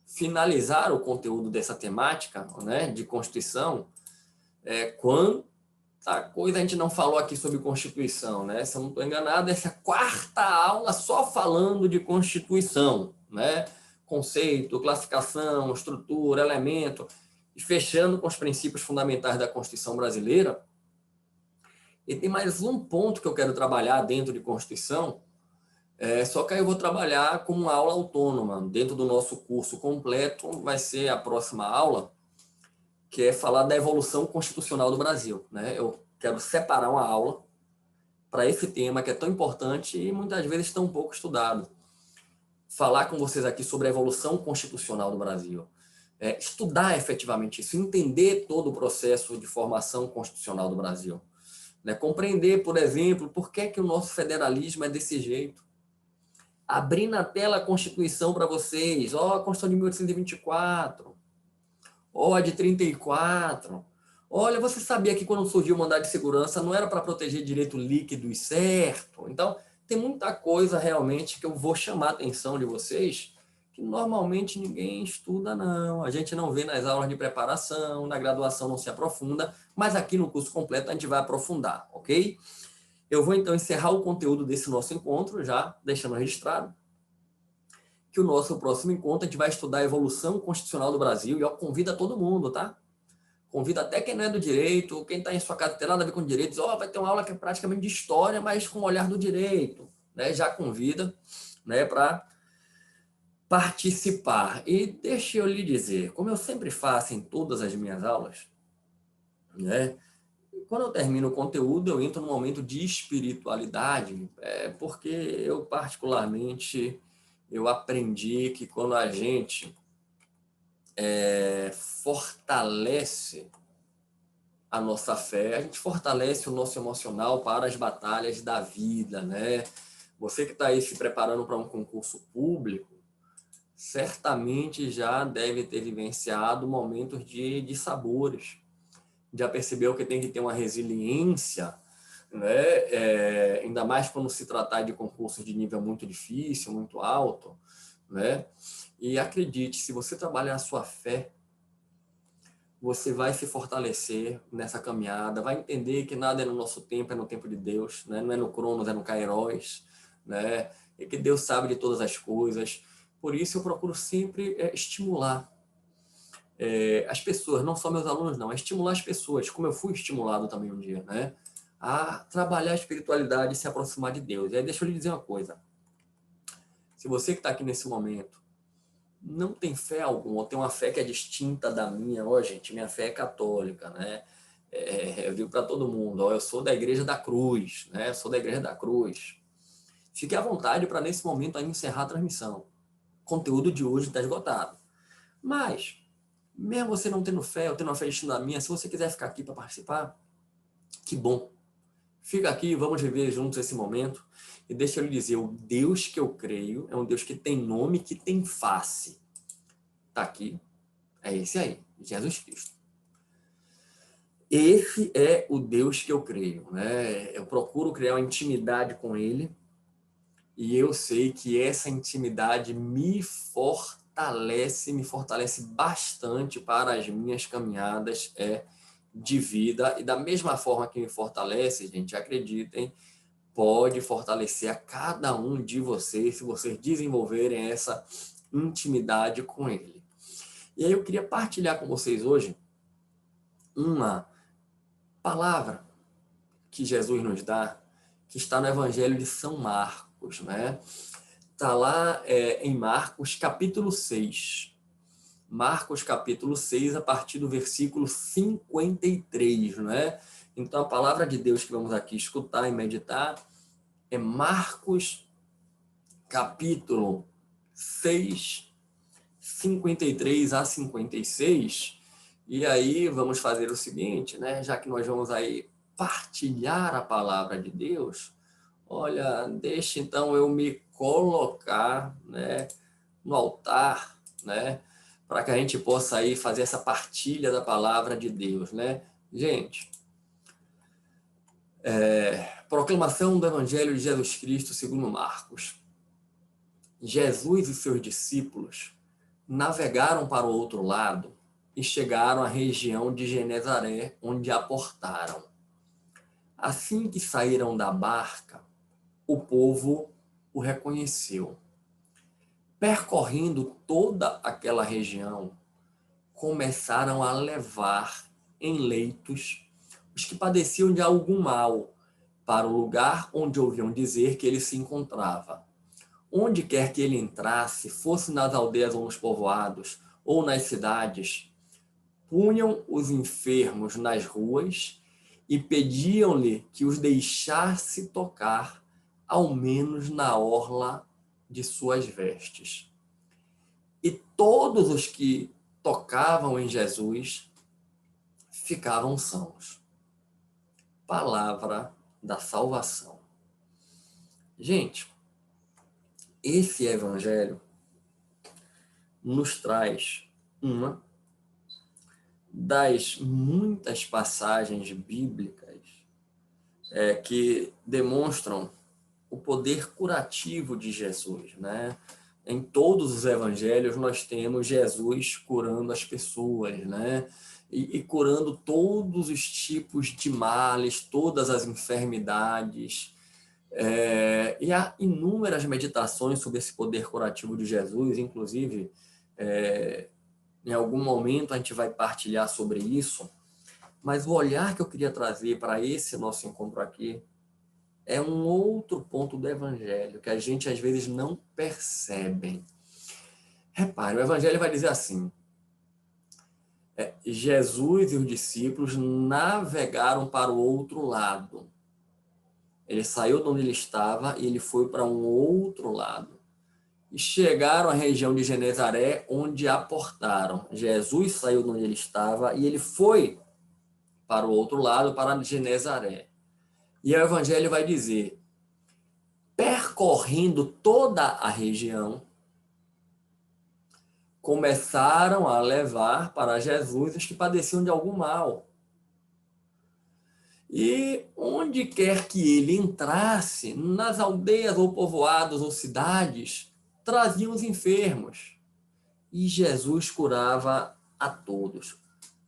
finalizar o conteúdo dessa temática, né, de Constituição. Quanta coisa a gente não falou aqui sobre Constituição, né? Se eu não estou enganado, essa é a 4ª aula só falando de Constituição, né? Conceito, classificação, estrutura, elemento, e fechando com os princípios fundamentais da Constituição brasileira. E tem mais um ponto que eu quero trabalhar dentro de Constituição, só que aí eu vou trabalhar como uma aula autônoma. Dentro do nosso curso completo, vai ser a próxima aula, que é falar da evolução constitucional do Brasil, né? Eu quero separar uma aula para esse tema que é tão importante e muitas vezes tão pouco estudado. Falar com vocês aqui sobre a evolução constitucional do Brasil. Estudar efetivamente isso, entender todo o processo de formação constitucional do Brasil. Né? Compreender, por exemplo, por que o nosso federalismo é desse jeito. Abrir na tela a Constituição para vocês. A Constituição de 1824. A de 34. Olha, você sabia que quando surgiu o mandado de segurança não era para proteger direito líquido e certo? Então, tem muita coisa realmente que eu vou chamar a atenção de vocês que normalmente ninguém estuda, não. A gente não vê nas aulas de preparação, na graduação não se aprofunda, mas aqui no curso completo a gente vai aprofundar, ok? Eu vou então encerrar o conteúdo desse nosso encontro, já deixando registrado, que o nosso próximo encontro a gente vai estudar a evolução constitucional do Brasil, e eu convido a todo mundo, tá? Convido até quem não é do direito, quem está em sua casa não tem nada a ver com direitos, vai ter uma aula que é praticamente de história, mas com o olhar do direito, né? Já convida, né, para participar. E deixa eu lhe dizer, como eu sempre faço em todas as minhas aulas, né? Quando eu termino o conteúdo, eu entro num momento de espiritualidade, porque eu particularmente eu aprendi que quando a gente fortalece a nossa fé, a gente fortalece o nosso emocional para as batalhas da vida, né? Você que está aí se preparando para um concurso público, certamente já deve ter vivenciado momentos de sabores, já percebeu que tem que ter uma resiliência, né? Ainda mais quando se tratar de concursos de nível muito difícil, muito alto, né? E acredite, se você trabalhar a sua fé, você vai se fortalecer nessa caminhada, vai entender que nada é no nosso tempo, é no tempo de Deus, né? Não é no Cronos, é no Kairos, né? E que Deus sabe de todas as coisas. Por isso eu procuro sempre estimular as pessoas, não só meus alunos, não, é estimular as pessoas, como eu fui estimulado também um dia, né? A trabalhar a espiritualidade e se aproximar de Deus. E aí deixa eu lhe dizer uma coisa. Se você que está aqui nesse momento não tem fé alguma, ou tem uma fé que é distinta da minha, gente, minha fé é católica, né? Eu digo para todo mundo, eu sou da Igreja da Cruz, né? Eu sou da Igreja da Cruz. Fique à vontade para, nesse momento, aí, encerrar a transmissão. O conteúdo de hoje está esgotado. Mas, mesmo você não tendo fé, ou tendo uma fé distinta da minha, se você quiser ficar aqui para participar, que bom. Fica aqui, vamos viver juntos esse momento. E deixa eu lhe dizer, o Deus que eu creio é um Deus que tem nome, que tem face. Está aqui, é esse aí, Jesus Cristo. Esse é o Deus que eu creio, né? Eu procuro criar uma intimidade com Ele e eu sei que essa intimidade me fortalece bastante para as minhas caminhadas de vida. E da mesma forma que me fortalece, gente, acreditem, pode fortalecer a cada um de vocês se vocês desenvolverem essa intimidade com Ele. E aí eu queria partilhar com vocês hoje uma palavra que Jesus nos dá, que está no Evangelho de São Marcos, né? Está lá em Marcos, capítulo 6. Marcos, capítulo 6, a partir do versículo 53, né? Então, a palavra de Deus que vamos aqui escutar e meditar é Marcos, capítulo 6, 53 a 56, E aí vamos fazer o seguinte, né? Já que nós vamos aí partilhar a palavra de Deus, olha, deixa então eu me colocar, né, no altar, né, para que a gente possa aí fazer essa partilha da palavra de Deus, né? Gente, proclamação do Evangelho de Jesus Cristo segundo Marcos. Jesus e seus discípulos navegaram para o outro lado e chegaram à região de Genezaré, onde aportaram. Assim que saíram da barca, o povo o reconheceu. Percorrendo toda aquela região, começaram a levar em leitos os que padeciam de algum mal para o lugar onde ouviam dizer que ele se encontrava. Onde quer que ele entrasse, fosse nas aldeias ou nos povoados, ou nas cidades, punham os enfermos nas ruas e pediam-lhe que os deixasse tocar, ao menos na orla de suas vestes. E todos os que tocavam em Jesus ficavam sãos. Palavra da salvação. Gente, esse evangelho nos traz uma das muitas passagens bíblicas que demonstram o poder curativo de Jesus, né? Em todos os evangelhos nós temos Jesus curando as pessoas, né? E curando todos os tipos de males, todas as enfermidades. E há inúmeras meditações sobre esse poder curativo de Jesus, inclusive em algum momento a gente vai partilhar sobre isso, mas o olhar que eu queria trazer para esse nosso encontro aqui é um outro ponto do Evangelho que a gente às vezes não percebe. Repare, o Evangelho vai dizer assim, Jesus e os discípulos navegaram para o outro lado. Ele saiu de onde ele estava e ele foi para um outro lado. E chegaram à região de Genezaré, onde aportaram. Jesus saiu de onde ele estava e ele foi para o outro lado, para Genezaré. E o Evangelho vai dizer, percorrendo toda a região, começaram a levar para Jesus os que padeciam de algum mal. E onde quer que ele entrasse, nas aldeias ou povoados ou cidades, traziam os enfermos. E Jesus curava a todos.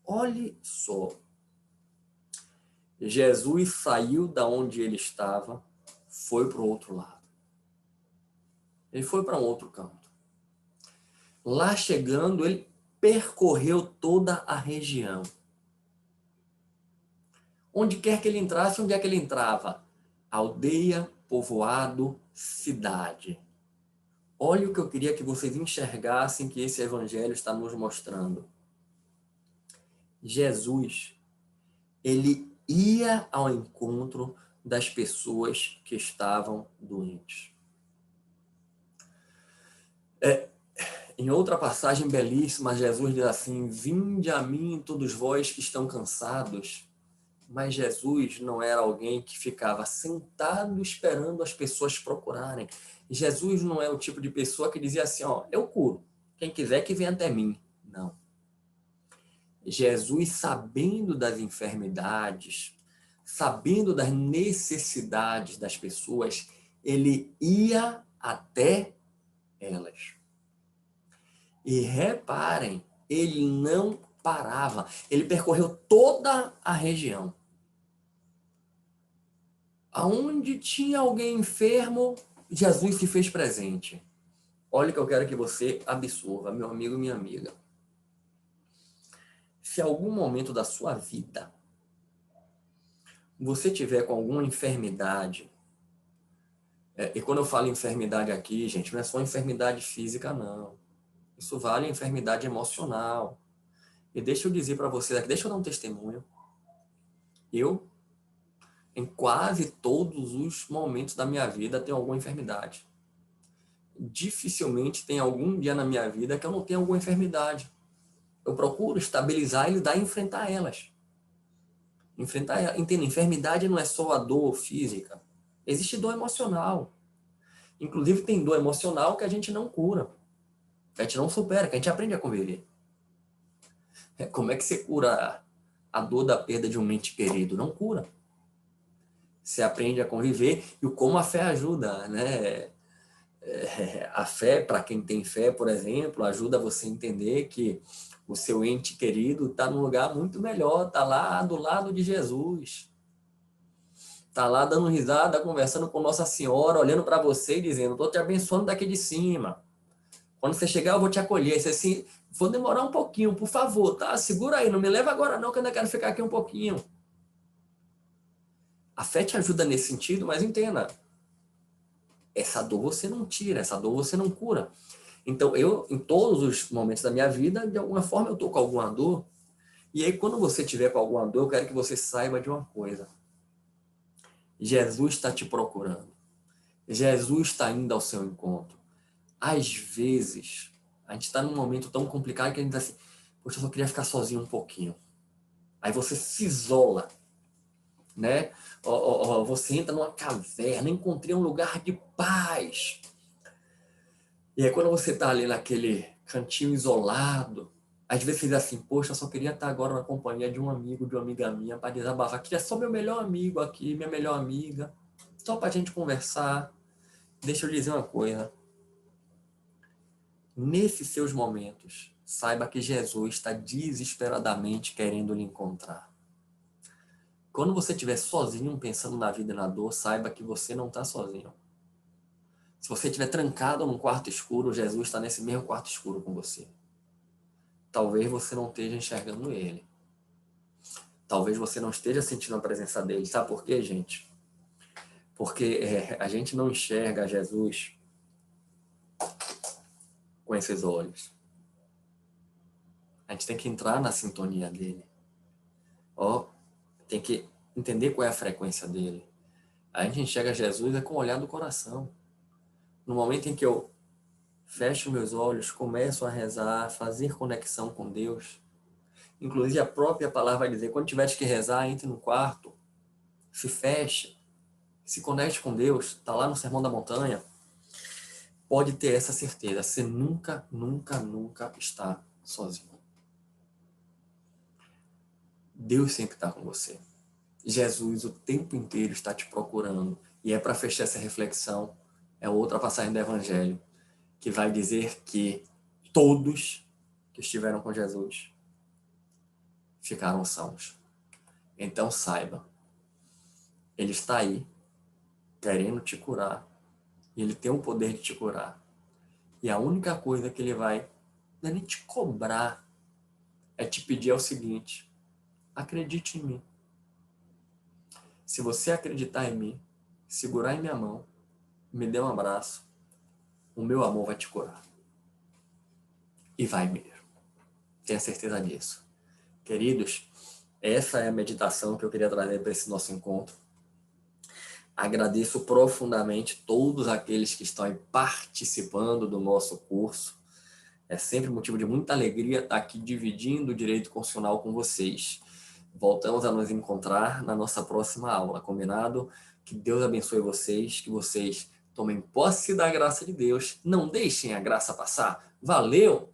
Olhe só. Jesus saiu da onde ele estava, foi para o outro lado. Ele foi para um outro canto. Lá chegando, ele percorreu toda a região. Onde quer que ele entrasse, onde é que ele entrava? Aldeia, povoado, cidade. Olha o que eu queria que vocês enxergassem que esse evangelho está nos mostrando. Jesus, ele ia ao encontro das pessoas que estavam doentes. Em outra passagem belíssima, Jesus diz assim, vinde a mim todos vós que estão cansados. Mas Jesus não era alguém que ficava sentado esperando as pessoas procurarem. Jesus não é o tipo de pessoa que dizia assim, ó, eu curo, quem quiser que venha até mim. Não. Jesus, sabendo das enfermidades, sabendo das necessidades das pessoas, ele ia até elas. E reparem, ele não parava. Ele percorreu toda a região. Aonde tinha alguém enfermo, Jesus se fez presente. Olha o que eu quero que você absorva, meu amigo e minha amiga. Se algum momento da sua vida você tiver com alguma enfermidade, e quando eu falo enfermidade aqui, gente, não é só enfermidade física, não. Isso vale enfermidade emocional. E deixa eu dizer para vocês aqui, deixa eu dar um testemunho. Eu, em quase todos os momentos da minha vida, tenho alguma enfermidade. Dificilmente tem algum dia na minha vida que eu não tenha alguma enfermidade. eu procuro estabilizar e lidar e enfrentar elas. Enfrentar elas. Entenda, enfermidade não é só a dor física. Existe dor emocional. Inclusive tem dor emocional que a gente não cura. Que a gente não supera, que a gente aprende a conviver. Como é que você cura a dor da perda de um ente querido? Não cura. Você aprende a conviver e como a fé ajuda, né? A fé, para quem tem fé, por exemplo, ajuda você a entender que o seu ente querido está num lugar muito melhor, está lá do lado de Jesus. Está lá dando risada, conversando com Nossa Senhora, olhando para você e dizendo, estou te abençoando daqui de cima. Quando você chegar, eu vou te acolher. Você assim, vou demorar um pouquinho, por favor, tá? Segura aí, não me leva agora não, que eu ainda quero ficar aqui um pouquinho. A fé te ajuda nesse sentido, mas entenda, essa dor você não tira, essa dor você não cura. Então, eu, em todos os momentos da minha vida, de alguma forma eu estou com alguma dor. E aí, quando você tiver com alguma dor, eu quero que você saiba de uma coisa. Jesus está te procurando. Jesus está indo ao seu encontro. Às vezes, a gente está num momento tão complicado que a gente diz assim, poxa, eu só queria ficar sozinho um pouquinho. Aí você se isola, né? Você entra numa caverna, encontrei um lugar de paz. E aí quando você está ali naquele cantinho isolado, às vezes você diz assim, poxa, eu só queria estar agora na companhia de um amigo, de uma amiga minha, para desabafar. Queria só meu melhor amigo aqui, minha melhor amiga, só para a gente conversar. Deixa eu dizer uma coisa. Nesses seus momentos, saiba que Jesus está desesperadamente querendo lhe encontrar. Quando você estiver sozinho, pensando na vida e na dor, saiba que você não está sozinho. Se você estiver trancado num quarto escuro, Jesus está nesse mesmo quarto escuro com você. Talvez você não esteja enxergando ele. Talvez você não esteja sentindo a presença dele. Sabe por quê, gente? Porque a gente não enxerga Jesus com esses olhos. A gente tem que entrar na sintonia dele. Tem que entender qual é a frequência dele. A gente enxerga Jesus com o olhar do coração. No momento em que eu fecho meus olhos, começo a rezar, fazer conexão com Deus. Inclusive a própria palavra vai dizer, quando tiver que rezar, entre no quarto, se feche, se conecte com Deus, está lá no Sermão da Montanha. Pode ter essa certeza, você nunca, nunca, nunca está sozinho. Deus sempre está com você. Jesus o tempo inteiro está te procurando. E é para fechar essa reflexão, é outra passagem do Evangelho, que vai dizer que todos que estiveram com Jesus ficaram sãos. Então saiba, ele está aí, querendo te curar, e ele tem o poder de te curar. E a única coisa que ele vai, não é nem te cobrar, é te pedir o seguinte, acredite em mim. Se você acreditar em mim, segurar em minha mão, me dê um abraço, o meu amor vai te curar. E vai mesmo. Tenha certeza disso. Queridos, essa é a meditação que eu queria trazer para esse nosso encontro. Agradeço profundamente todos aqueles que estão aí participando do nosso curso. É sempre motivo de muita alegria estar aqui dividindo o direito constitucional com vocês. Voltamos a nos encontrar na nossa próxima aula, combinado? Que Deus abençoe vocês, que vocês tomem posse da graça de Deus, não deixem a graça passar. Valeu!